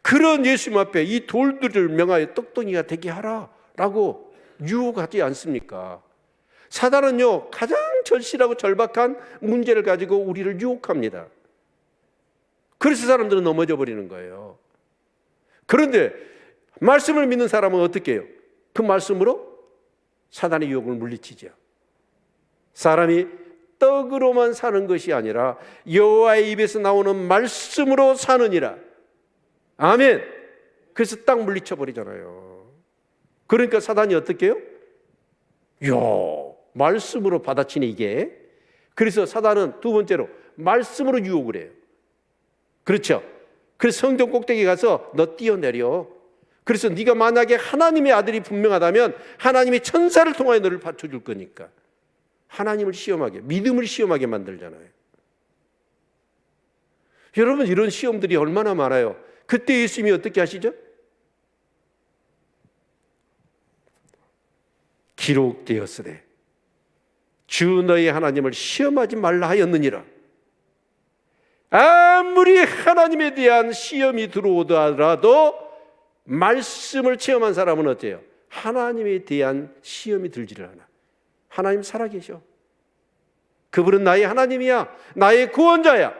그런 예수님 앞에 이 돌들을 명하여 떡덩이가 되게 하라라고 유혹하지 않습니까? 사단은요 가장 절실하고 절박한 문제를 가지고 우리를 유혹합니다. 그래서 사람들은 넘어져 버리는 거예요. 그런데 말씀을 믿는 사람은 어떻게 해요? 그 말씀으로 사단의 유혹을 물리치죠. 사람이 떡으로만 사는 것이 아니라 여호와의 입에서 나오는 말씀으로 사느니라. 아멘. 그래서 딱 물리쳐 버리잖아요. 그러니까 사단이 어떻게 해요? 말씀으로 받아치네 이게. 그래서 사단은 두 번째로 말씀으로 유혹을 해요. 그렇죠? 그래서 성전 꼭대기 가서 너 뛰어내려. 그래서 네가 만약에 하나님의 아들이 분명하다면 하나님이 천사를 통하여 너를 받쳐줄 거니까. 하나님을 시험하게, 믿음을 시험하게 만들잖아요. 여러분, 이런 시험들이 얼마나 많아요. 그때 예수님이 어떻게 하시죠? 기록되었으되 주 너희 하나님을 시험하지 말라 하였느니라. 아무리 하나님에 대한 시험이 들어오더라도 말씀을 체험한 사람은 어때요? 하나님에 대한 시험이 들지를 않아. 하나님 살아계셔. 그분은 나의 하나님이야. 나의 구원자야.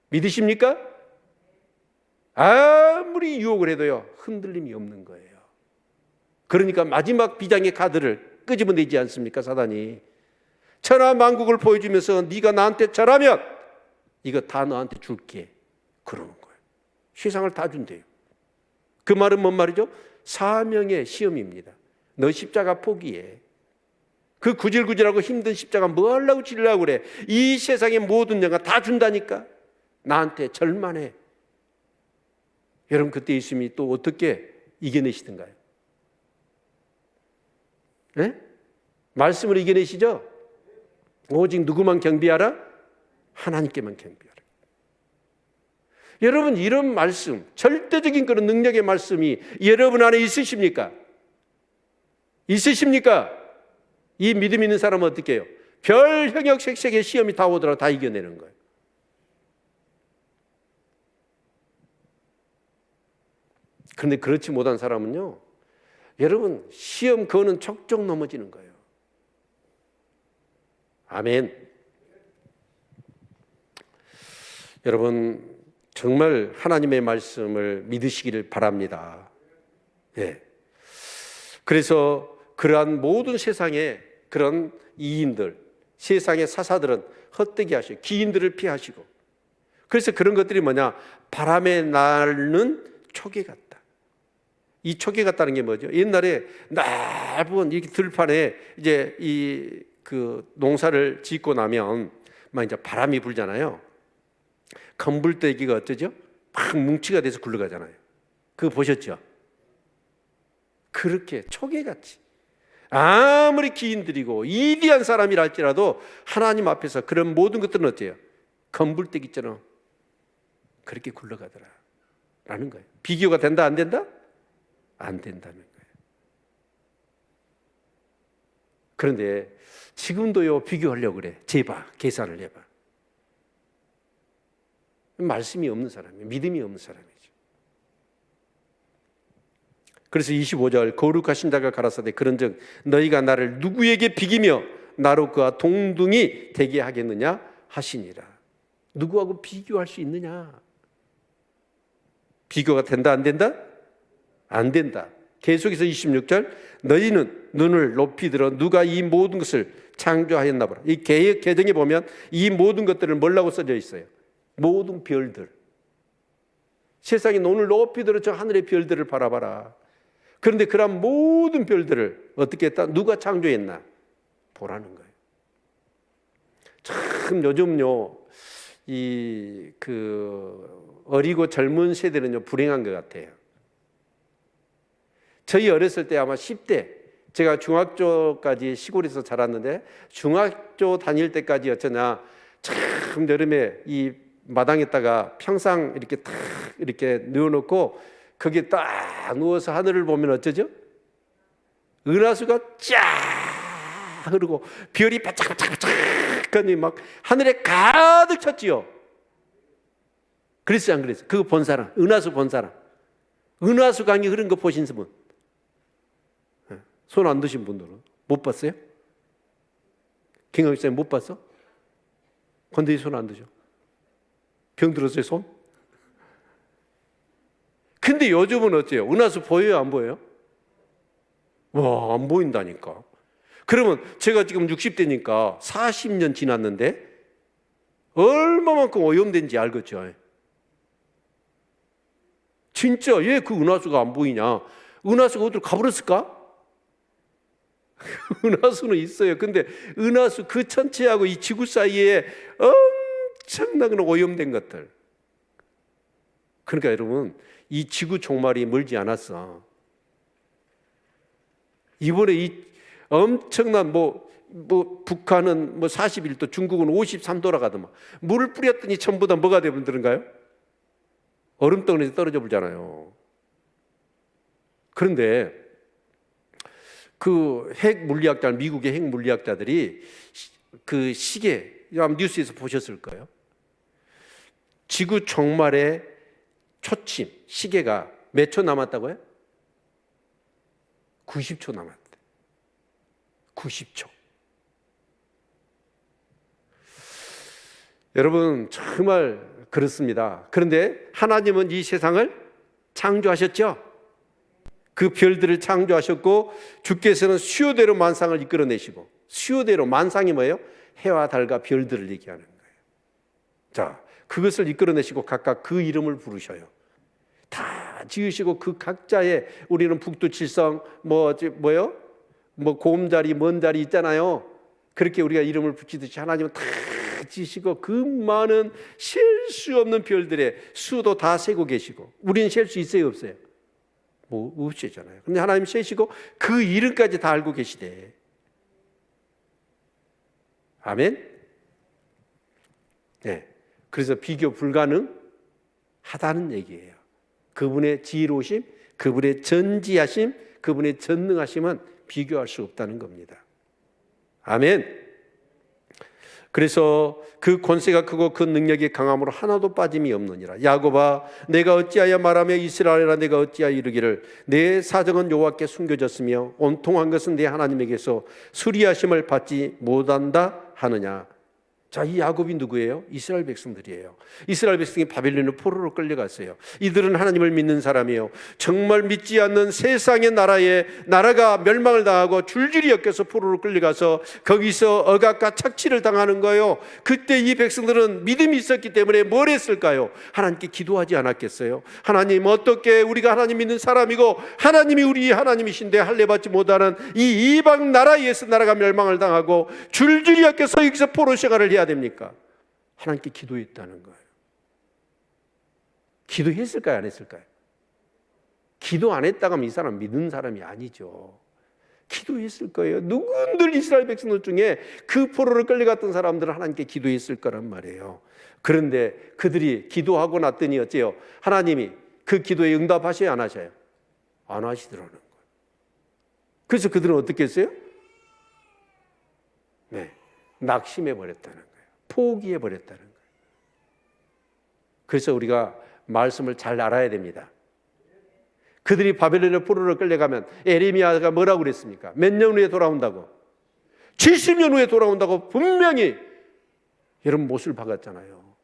믿으십니까? 아무리 유혹을 해도요, 흔들림이 없는 거예요. 그러니까 마지막 비장의 카드를 끄집어내지 않습니까, 사단이? 천하만국을 보여주면서 네가 나한테 잘하면 이거 다 너한테 줄게, 그러는 거예요. 세상을 다 준대요. 그 말은 뭔 말이죠? 사명의 시험입니다. 너 십자가 포기해. 그 구질구질하고 힘든 십자가 뭐 하려고 지려고 그래? 이 세상의 모든 영광 다 준다니까. 나한테 절만해. 여러분, 그때 예수님이 또 어떻게 이겨내시던가요? 네? 말씀으로 이겨내시죠? 오직 누구만 경배하라? 하나님께만 경배하라. 여러분, 이런 말씀, 절대적인 그런 능력의 말씀이 여러분 안에 있으십니까? 있으십니까? 이 믿음 있는 사람은 어떻게 해요? 별 형역색색의 시험이 다 오더라도 다 이겨내는 거예요. 그런데 그렇지 못한 사람은요, 여러분, 시험 거는 척척 넘어지는 거예요. 아멘. 여러분, 정말 하나님의 말씀을 믿으시기를 바랍니다. 예. 그래서 그러한 모든 세상의 그런 이인들, 세상의 사사들은 헛되게 하시고 기인들을 피하시고, 그래서 그런 것들이 뭐냐? 바람에 날는 초계 같다. 이 초계 같다는 게 뭐죠? 옛날에 넓은 이렇게 들판에 이제 그 농사를 짓고 나면 막 이제 바람이 불잖아요. 건불대기가 어쩌죠? 막 뭉치가 돼서 굴러가잖아요. 그거 보셨죠? 그렇게 초계같이 아무리 기인들이고 이디한 사람이라 할지라도 하나님 앞에서 그런 모든 것들은 어때요? 건불대기처럼 그렇게 굴러가더라 라는 거예요. 비교가 된다, 안 된다? 안 된다는 거예요. 그런데 지금도요, 비교하려고 그래. 재봐, 계산을 해봐. 말씀이 없는 사람이에요. 믿음이 없는 사람이죠. 그래서 25절, 거룩하신 자가 가라사대 그런즉 너희가 나를 누구에게 비기며 나로 그와 동등이 되게 하겠느냐 하시니라. 누구하고 비교할 수 있느냐? 비교가 된다, 안 된다? 안 된다. 계속해서 26절, 너희는 눈을 높이 들어 누가 이 모든 것을 창조하였나 보라. 이 계정에 보면 이 모든 것들을 뭐라고 써져 있어요? 모든 별들. 세상에 눈을 높이 들어 저 하늘의 별들을 바라봐라. 그런데 그런 모든 별들을 어떻게 했다? 누가 창조했나? 보라는 거예요. 참 요즘요, 어리고 젊은 세대는요, 불행한 것 같아요. 저희 어렸을 때 아마 10대, 제가 중학교까지 시골에서 자랐는데 중학교 다닐 때까지 어쩌냐, 참 여름에 이 마당에다가 평상 이렇게 탁 이렇게 누워놓고 거기에 딱 누워서 하늘을 보면 어쩌죠? 은하수가 쫙 흐르고 별이 반짝반짝하니 막 하늘에 가득 찼지요. 그랬어요, 안 그랬어요? 그거 본 사람, 은하수 본 사람, 은하수 강이 흐른 거 보신 분, 손 안 드신 분들은 못 봤어요? 김광식 쌤 못 봤어? 건더기 손 안 드셔? 병 들었어요, 손? 근데 요즘은 어때요? 은하수 보여요, 안 보여요? 와, 안 보인다니까. 그러면 제가 지금 60대니까 40년 지났는데 얼마만큼 오염된지 알겠죠? 진짜 왜 그 은하수가 안 보이냐? 은하수가 어디로 가버렸을까? 은하수는 있어요. 근데 은하수 그 전체하고 이 지구 사이에 엄청나게 오염된 것들. 그러니까 여러분, 이 지구 종말이 멀지 않았어. 이번에 이 엄청난 북한은 41도, 중국은 53도라 가더만 물을 뿌렸더니 전부 다 뭐가 되버리는가요? 얼음덩어리에서 떨어져 버리잖아요. 그런데 그 미국의 핵 물리학자들이 그 시계, 뉴스에서 보셨을 거예요. 지구 종말의 초침, 시계가 몇 초 남았다고요? 90초 남았대. 90초. 여러분, 정말 그렇습니다. 그런데 하나님은 이 세상을 창조하셨죠? 그 별들을 창조하셨고, 주께서는 수요대로 만상을 이끌어내시고, 수요대로, 만상이 뭐예요? 해와 달과 별들을 얘기하는 거예요. 자, 그것을 이끌어내시고 각각 그 이름을 부르셔요. 다 지으시고 그 각자의, 우리는 북두칠성 고음자리, 먼자리 있잖아요. 그렇게 우리가 이름을 붙이듯이 하나님은 다 지으시고 그 많은 셀 수 없는 별들의 수도 다 세고 계시고, 우리는 셀 수 있어요, 없어요? 없으시잖아요. 근데 하나님 세시고 그 이름까지 다 알고 계시대. 아멘. 네. 그래서 비교 불가능하다는 얘기예요. 그분의 지혜로우심, 그분의 전지하심, 그분의 전능하심은 비교할 수 없다는 겁니다. 아멘. 그래서 그 권세가 크고 그 능력이 강함으로 하나도 빠짐이 없느니라. 야곱아, 내가 어찌하여 말하며 이스라엘아, 내가 어찌하여 이르기를 내 사정은 여호와께 숨겨졌으며 온통한 것은 내 하나님에게서 수리하심을 받지 못한다 하느냐. 자, 이 야곱이 누구예요? 이스라엘 백성들이에요. 이스라엘 백성이 바벨론의 포로로 끌려갔어요. 이들은 하나님을 믿는 사람이에요. 정말 믿지 않는 세상의 나라가 멸망을 당하고 줄줄이 엮여서 포로로 끌려가서 거기서 억압과 착취를 당하는 거예요. 그때 이 백성들은 믿음이 있었기 때문에 뭘 했을까요? 하나님께 기도하지 않았겠어요? 하나님, 어떻게 우리가 하나님 믿는 사람이고 하나님이 우리 하나님이신데 할례받지 못하는 이 이방 나라에서 나라가 멸망을 당하고 줄줄이 엮여서 여기서 포로 생활을 해야 됩니까? 하나님께 기도했다는 거예요. 기도했을까요? 안 했을까요? 기도 안 했다고 하면 이 사람 믿는 사람이 아니죠. 기도했을 거예요. 누군들 이스라엘 백성들 중에 그 포로를 끌려갔던 사람들은 하나님께 기도했을 거란 말이에요. 그런데 그들이 기도하고 났더니 어째요? 하나님이 그 기도에 응답하셔야 안 하셔요? 안 하시더라는 거예요. 그래서 그들은 어떻게 했어요? 네, 낙심해 버렸다는 거예요. 포기해 버렸다는 거예요. 그래서 우리가 말씀을 잘 알아야 됩니다. 그들이 바벨론의 포로로 끌려가면 에레미야가 뭐라고 그랬습니까? 몇 년 후에 돌아온다고? 70년 후에 돌아온다고 분명히 여러분 못을 박았잖아요.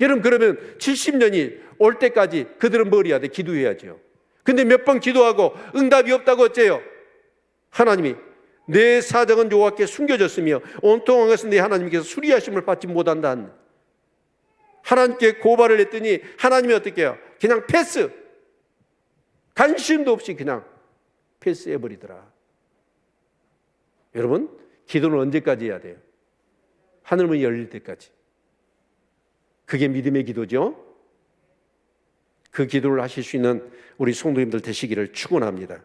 여러분, 그러면 70년이 올 때까지 그들은 뭘 해야 돼? 기도해야죠. 근데 몇 번 기도하고 응답이 없다고 어째요? 하나님이 내 사정은 여호와께 숨겨졌으며 온통한 것은 내 하나님께서 수리하심을 받지 못한다. 하나님께 고발을 했더니 하나님이 어떻게 해요? 그냥 패스, 관심도 없이 그냥 패스해버리더라. 여러분, 기도는 언제까지 해야 돼요? 하늘문이 열릴 때까지. 그게 믿음의 기도죠. 그 기도를 하실 수 있는 우리 성도님들 되시기를 축원합니다.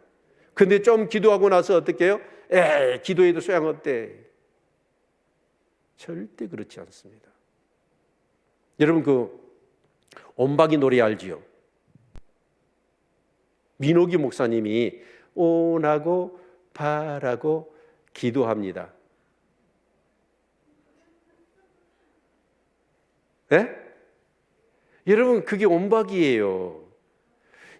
근데 좀 기도하고 나서 어떻게 해요? 기도해도 소용없대. 절대 그렇지 않습니다. 여러분, 그 온박이 노래 알지요? 민호기 목사님이 온하고 바라고 기도합니다. 네? 여러분, 그게 온박이에요.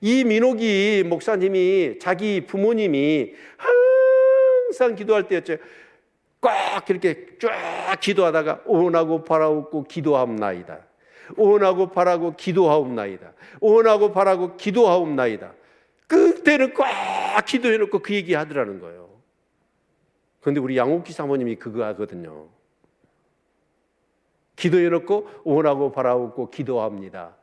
이 민호기 목사님이 자기 부모님이 항상 기도할 때였죠. 꽉 이렇게 쫙 기도하다가 온하고 바라고 기도하옵나이다. 온하고 바라고 기도하옵나이다. 온하고 바라고 기도하옵나이다. 그때는 꽉 기도해놓고 그 얘기 하더라는 거예요. 그런데 우리 양옥기 사모님이 그거 하거든요. 기도해놓고 온하고 바라고 기도합니다.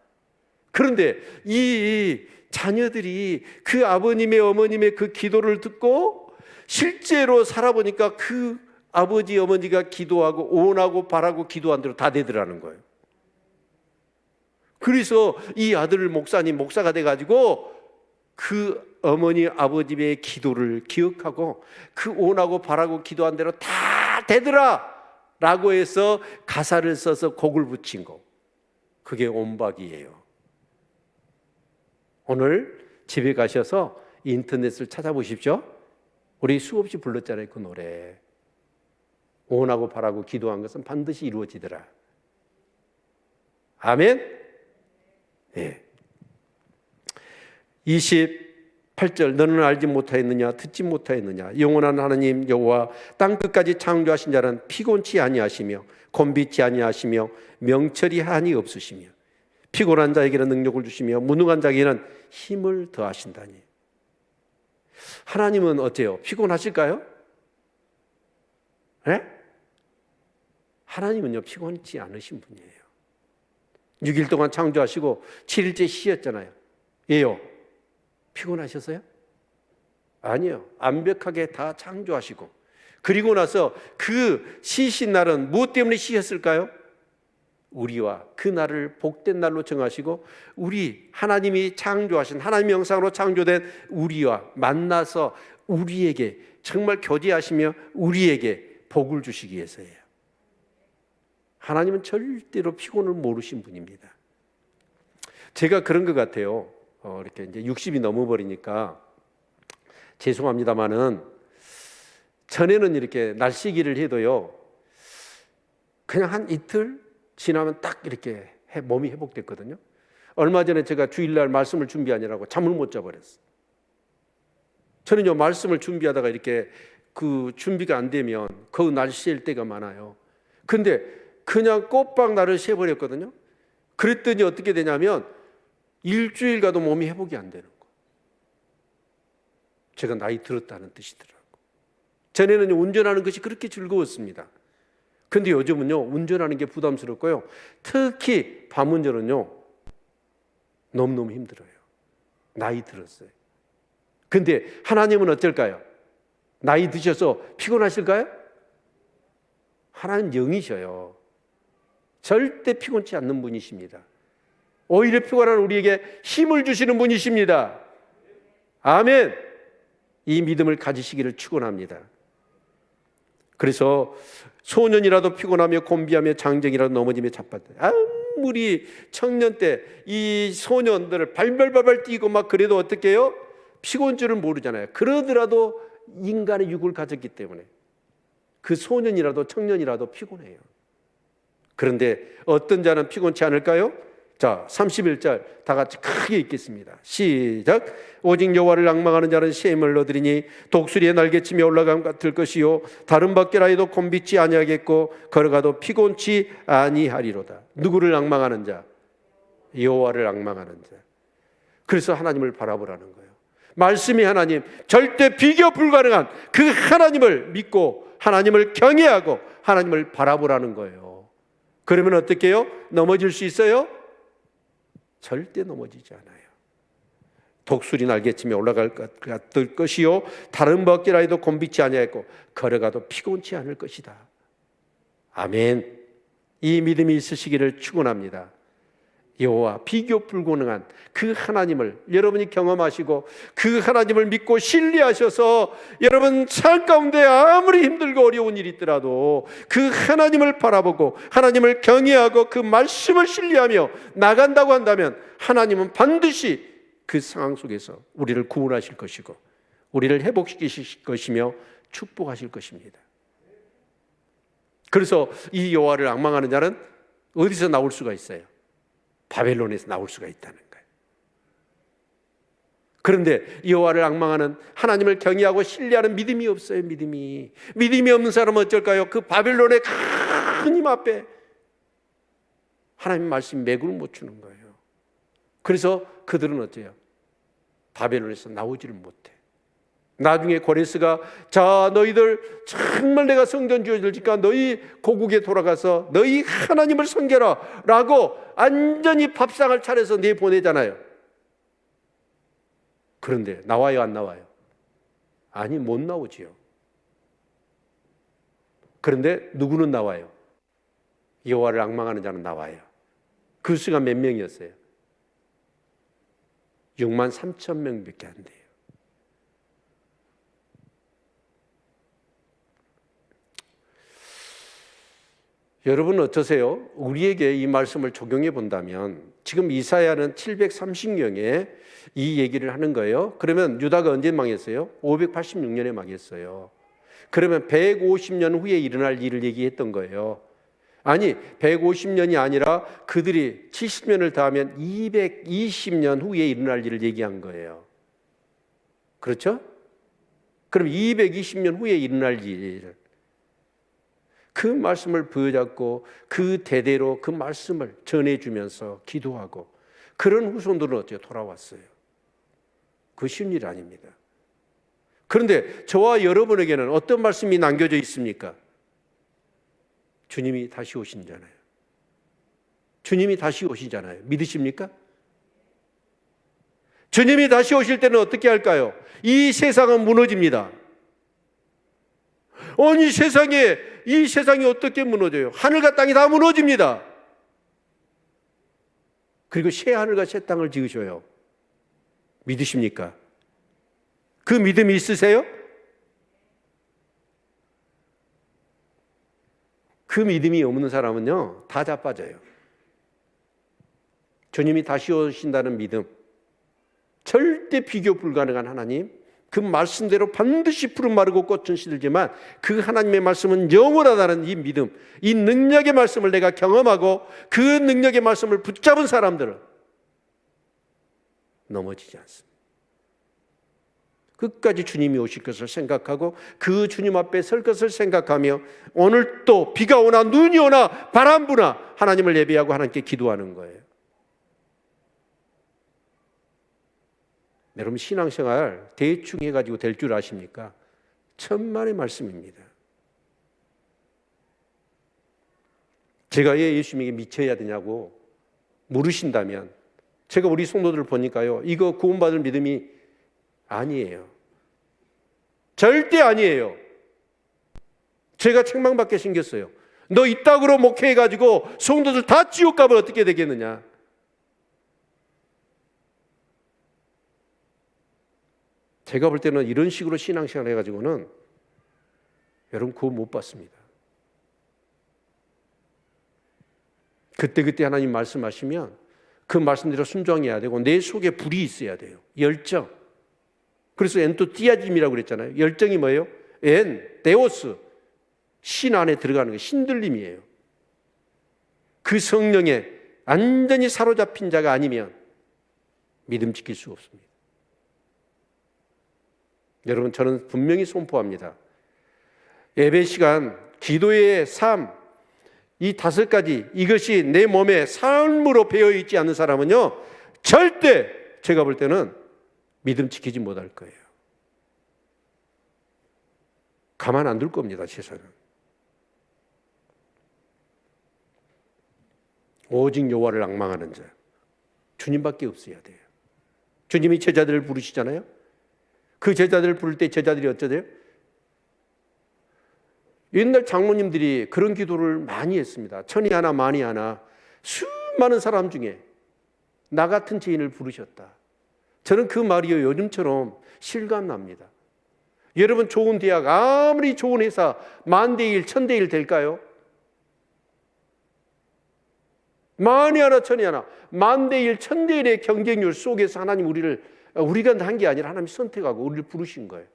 그런데 이 자녀들이 그 아버님의 어머님의 그 기도를 듣고 실제로 살아보니까 그 아버지 어머니가 기도하고 온하고 바라고 기도한 대로 다 되더라는 거예요. 그래서 이 아들을 목사가 돼가지고 그 어머니 아버지의 기도를 기억하고 그 원하고 바라고 기도한 대로 다 되더라 라고 해서 가사를 써서 곡을 붙인 거, 그게 온박이에요. 오늘 집에 가셔서 인터넷을 찾아보십시오. 우리 수없이 불렀잖아요, 그 노래. 원하고 바라고 기도한 것은 반드시 이루어지더라. 아멘. 네. 28절, 너는 알지 못하였느냐, 듣지 못하였느냐. 영원한 하나님 여호와 땅 끝까지 창조하신 자는 피곤치 아니하시며 곤비치 아니하시며 명철이 한이 없으시며 피곤한 자에게는 능력을 주시며 무능한 자에게는 힘을 더하신다니. 하나님은 어때요? 피곤하실까요? 네? 하나님은요, 피곤치 않으신 분이에요. 6일 동안 창조하시고 7일째 쉬었잖아요. 예요? 피곤하셨어요? 아니요. 완벽하게 다 창조하시고, 그리고 나서 그 쉬신 날은 무엇 때문에 쉬셨을까요? 우리와 그 날을 복된 날로 정하시고, 우리 하나님이 창조하신 하나님의 형상으로 창조된 우리와 만나서 우리에게 정말 교제하시며 우리에게 복을 주시기 위해서예요. 하나님은 절대로 피곤을 모르신 분입니다. 제가 그런 것 같아요. 이렇게 이제 60이 넘어버리니까 죄송합니다만은, 전에는 이렇게 날씨기를 해도요, 그냥 한 이틀 지나면 딱 이렇게 몸이 회복됐거든요. 얼마 전에 제가 주일날 말씀을 준비하느라고 잠을 못 자버렸어요. 저는요, 말씀을 준비하다가 이렇게 그 준비가 안 되면 그 날씨일 때가 많아요. 근데 그냥 꽃박 날을 새버렸거든요. 그랬더니 어떻게 되냐면 일주일 가도 몸이 회복이 안 되는 거예요. 제가 나이 들었다는 뜻이더라고요. 전에는 운전하는 것이 그렇게 즐거웠습니다. 근데 요즘은요, 운전하는 게 부담스럽고요, 특히 밤운전은요 너무너무 힘들어요. 나이 들었어요. 근데 하나님은 어쩔까요? 나이 드셔서 피곤하실까요? 하나님 영이셔요. 절대 피곤치 않는 분이십니다. 오히려 피곤한 우리에게 힘을 주시는 분이십니다. 아멘. 이 믿음을 가지시기를 축원합니다. 그래서 소년이라도 피곤하며 곤비하며 장정이라도 넘어지며 자빠져. 아무리 청년 때 이 소년들을 발발발발 뛰고 막 그래도 어떻게 해요? 피곤 줄을 모르잖아요. 그러더라도 인간의 육을 가졌기 때문에 그 소년이라도 청년이라도 피곤해요. 그런데 어떤 자는 피곤치 않을까요? 자, 31절 다 같이 크게 읽겠습니다. 시작. 오직 여호와를 앙망하는 자는 쉼을 얻으리니 독수리의 날개치며 올라감 같을 것이요 다른 밖에라 해도 곤비치 아니하겠고 걸어가도 피곤치 아니하리로다. 누구를 앙망하는 자? 여호와를 앙망하는 자. 그래서 하나님을 바라보라는 거예요. 말씀이 하나님, 절대 비교 불가능한 그 하나님을 믿고 하나님을 경외하고 하나님을 바라보라는 거예요. 그러면 어떻게 해요? 넘어질 수 있어요? 절대 넘어지지 않아요. 독수리 날개치며 올라갈 것 같을 것이요 다른 벗기라 해도 곤비치 아니하겠고 걸어가도 피곤치 않을 것이다. 아멘. 이 믿음이 있으시기를 축원합니다. 여호와 비교 불가능한 그 하나님을 여러분이 경험하시고 그 하나님을 믿고 신뢰하셔서 여러분 삶 가운데 아무리 힘들고 어려운 일이 있더라도 그 하나님을 바라보고 하나님을 경외하고 그 말씀을 신뢰하며 나간다고 한다면 하나님은 반드시 그 상황 속에서 우리를 구원하실 것이고 우리를 회복시키실 것이며 축복하실 것입니다. 그래서 이 여호와를 앙망하는 자는 어디서 나올 수가 있어요? 바벨론에서 나올 수가 있다는 거예요. 그런데 여호와를 앙망하는 하나님을 경외하고 신뢰하는 믿음이 없어요. 믿음이 없는 사람은 어쩔까요? 그 바벨론의 큰 힘 앞에 하나님 말씀 매국을 못 주는 거예요. 그래서 그들은 어때요? 바벨론에서 나오지를 못해. 나중에 고레스가 자 너희들 정말 내가 성전 지어줄니까 너희 고국에 돌아가서 너희 하나님을 섬겨라 라고 완전히 밥상을 차려서 내보내잖아요. 그런데 나와요 안 나와요? 아니 못 나오지요. 그런데 누구는 나와요? 여호와를 앙망하는 자는 나와요. 그 수가 몇 명이었어요? 6만 3천 명밖에 안 돼요. 여러분 어떠세요? 우리에게 이 말씀을 적용해 본다면 지금 이사야는 730년에 이 얘기를 하는 거예요. 그러면 유다가 언제 망했어요? 586년에 망했어요. 그러면 150년 후에 일어날 일을 얘기했던 거예요. 아니, 150년이 아니라 그들이 70년을 더하면 220년 후에 일어날 일을 얘기한 거예요. 그렇죠? 그럼 220년 후에 일어날 일, 그 말씀을 부여잡고 그 대대로 그 말씀을 전해주면서 기도하고 그런 후손들은 어때요? 돌아왔어요. 그 쉬운 일 아닙니다. 그런데 저와 여러분에게는 어떤 말씀이 남겨져 있습니까? 주님이 다시 오신잖아요. 주님이 다시 오시잖아요. 믿으십니까? 주님이 다시 오실 때는 어떻게 할까요? 이 세상은 무너집니다. 아니 이 세상이 어떻게 무너져요? 하늘과 땅이 다 무너집니다. 그리고 새 하늘과 새 땅을 지으셔요. 믿으십니까? 그 믿음이 있으세요? 그 믿음이 없는 사람은요, 다 자빠져요. 주님이 다시 오신다는 믿음, 절대 비교 불가능한 하나님, 그 말씀대로 반드시 푸른 마르고 꽃은 시들지만 그 하나님의 말씀은 영원하다는 이 믿음, 이 능력의 말씀을 내가 경험하고 그 능력의 말씀을 붙잡은 사람들은 넘어지지 않습니다. 끝까지 주님이 오실 것을 생각하고 그 주님 앞에 설 것을 생각하며 오늘 또 비가 오나 눈이 오나 바람 부나 하나님을 예배하고 하나님께 기도하는 거예요. 여러분 신앙생활 대충 해가지고 될 줄 아십니까? 천만의 말씀입니다. 제가 왜 예수님에게 미쳐야 되냐고 물으신다면 제가 우리 성도들을 보니까요, 이거 구원받을 믿음이 아니에요. 절대 아니에요. 제가 책망받게 생겼어요. 너 이따구로 목회해가지고 성도들 다 지옥 가면 어떻게 되겠느냐. 제가 볼 때는 이런 식으로 신앙생활 해가지고는 여러분 구원 못 받습니다. 그때그때 하나님 말씀하시면 그 말씀대로 순종해야 되고 내 속에 불이 있어야 돼요. 열정. 그래서 엔토티아즘이라고 그랬잖아요. 열정이 뭐예요? 데오스. 신 안에 들어가는 게 신들림이에요. 그 성령에 완전히 사로잡힌 자가 아니면 믿음 지킬 수 없습니다. 여러분 저는 분명히 선포합니다. 예배 시간, 기도의 삶, 이 5가지 이것이 내 몸에 삶으로 배어있지 않는 사람은요 절대 제가 볼 때는 믿음 지키지 못할 거예요. 가만 안 둘 겁니다. 세상은. 오직 여호와를 앙망하는 자, 주님밖에 없어야 돼요. 주님이 제자들을 부르시잖아요. 그 제자들을 부를 때 제자들이 어쩌대요? 옛날 장로님들이 그런 기도를 많이 했습니다. 천이 하나 만이 하나 수많은 사람 중에 나 같은 죄인을 부르셨다. 저는 그 말이요 요즘처럼 실감납니다. 여러분 좋은 대학 아무리 좋은 회사 만대일 천대일 될까요? 만이 하나 천이 하나 만대일 천대일의 경쟁률 속에서 하나님 우리가 한 게 아니라 하나님이 선택하고 우리를 부르신 거예요.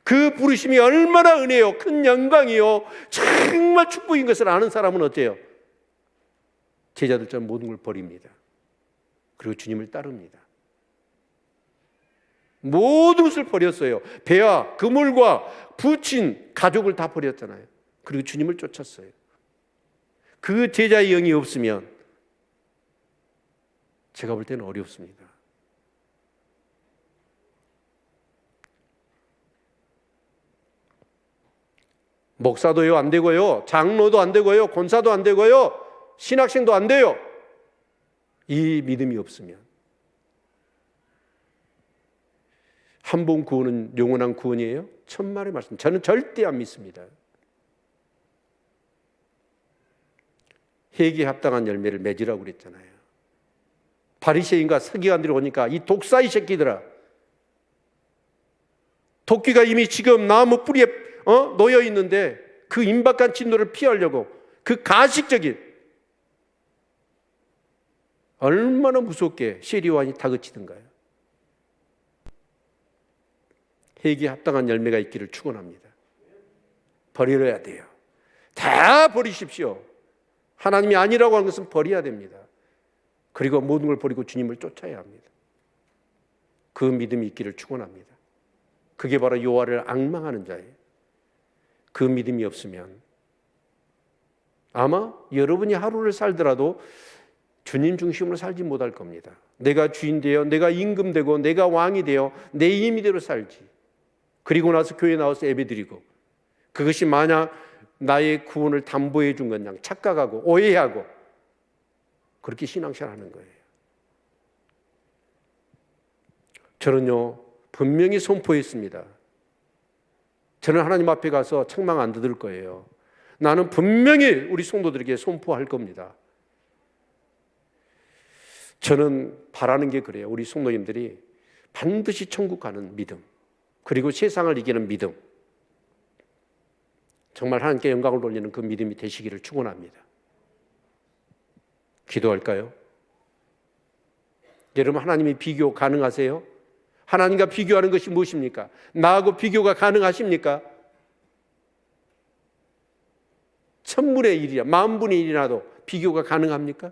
그 부르심이 얼마나 은혜요, 큰 영광이요, 정말 축복인 것을 아는 사람은 어때요? 제자들처럼 모든 걸 버립니다. 그리고 주님을 따릅니다. 모든 것을 버렸어요. 배와 그물과 부친 가족을 다 버렸잖아요. 그리고 주님을 쫓았어요. 그 제자의 영이 없으면 제가 볼 때는 어렵습니다. 목사도요 안 되고요, 장로도 안 되고요, 권사도 안 되고요, 신학생도 안 돼요. 이 믿음이 없으면 한 번 구원은 영원한 구원이에요? 천만의 말씀. 저는 절대 안 믿습니다. 회개에 합당한 열매를 맺으라고 그랬잖아요. 바리새인과 서기관들이 오니까 이 독사의 새끼들아, 도끼가 이미 지금 나무 뿌리에 놓여 있는데 그 임박한 진노를 피하려고 그 가식적인, 얼마나 무섭게 세리와인이 다그치던가요. 회개에 합당한 열매가 있기를 축원합니다. 버려야 돼요. 다 버리십시오. 하나님이 아니라고 하는 것은 버려야 됩니다. 그리고 모든 걸 버리고 주님을 쫓아야 합니다. 그 믿음이 있기를 축원합니다. 그게 바로 여호와를 앙망하는 자예요. 그 믿음이 없으면 아마 여러분이 하루를 살더라도 주님 중심으로 살지 못할 겁니다. 내가 주인 되어, 내가 임금 되고, 내가 왕이 되어 내 임의대로 살지. 그리고 나서 교회 나와서 예배드리고, 그것이 만약 나의 구원을 담보해 준 것냥 착각하고 오해하고 그렇게 신앙생활하는 거예요. 저는요, 분명히 선포했습니다. 저는 하나님 앞에 가서 책망 안 뜯을 거예요. 나는 분명히 우리 성도들에게 선포할 겁니다. 저는 바라는 게 그래요. 우리 성도님들이 반드시 천국 가는 믿음, 그리고 세상을 이기는 믿음, 정말 하나님께 영광을 돌리는 그 믿음이 되시기를 축원합니다. 기도할까요? 여러분, 하나님이 비교 가능하세요? 하나님과 비교하는 것이 무엇입니까? 나하고 비교가 가능하십니까? 천분의 일이야, 만분의 일이라도 비교가 가능합니까?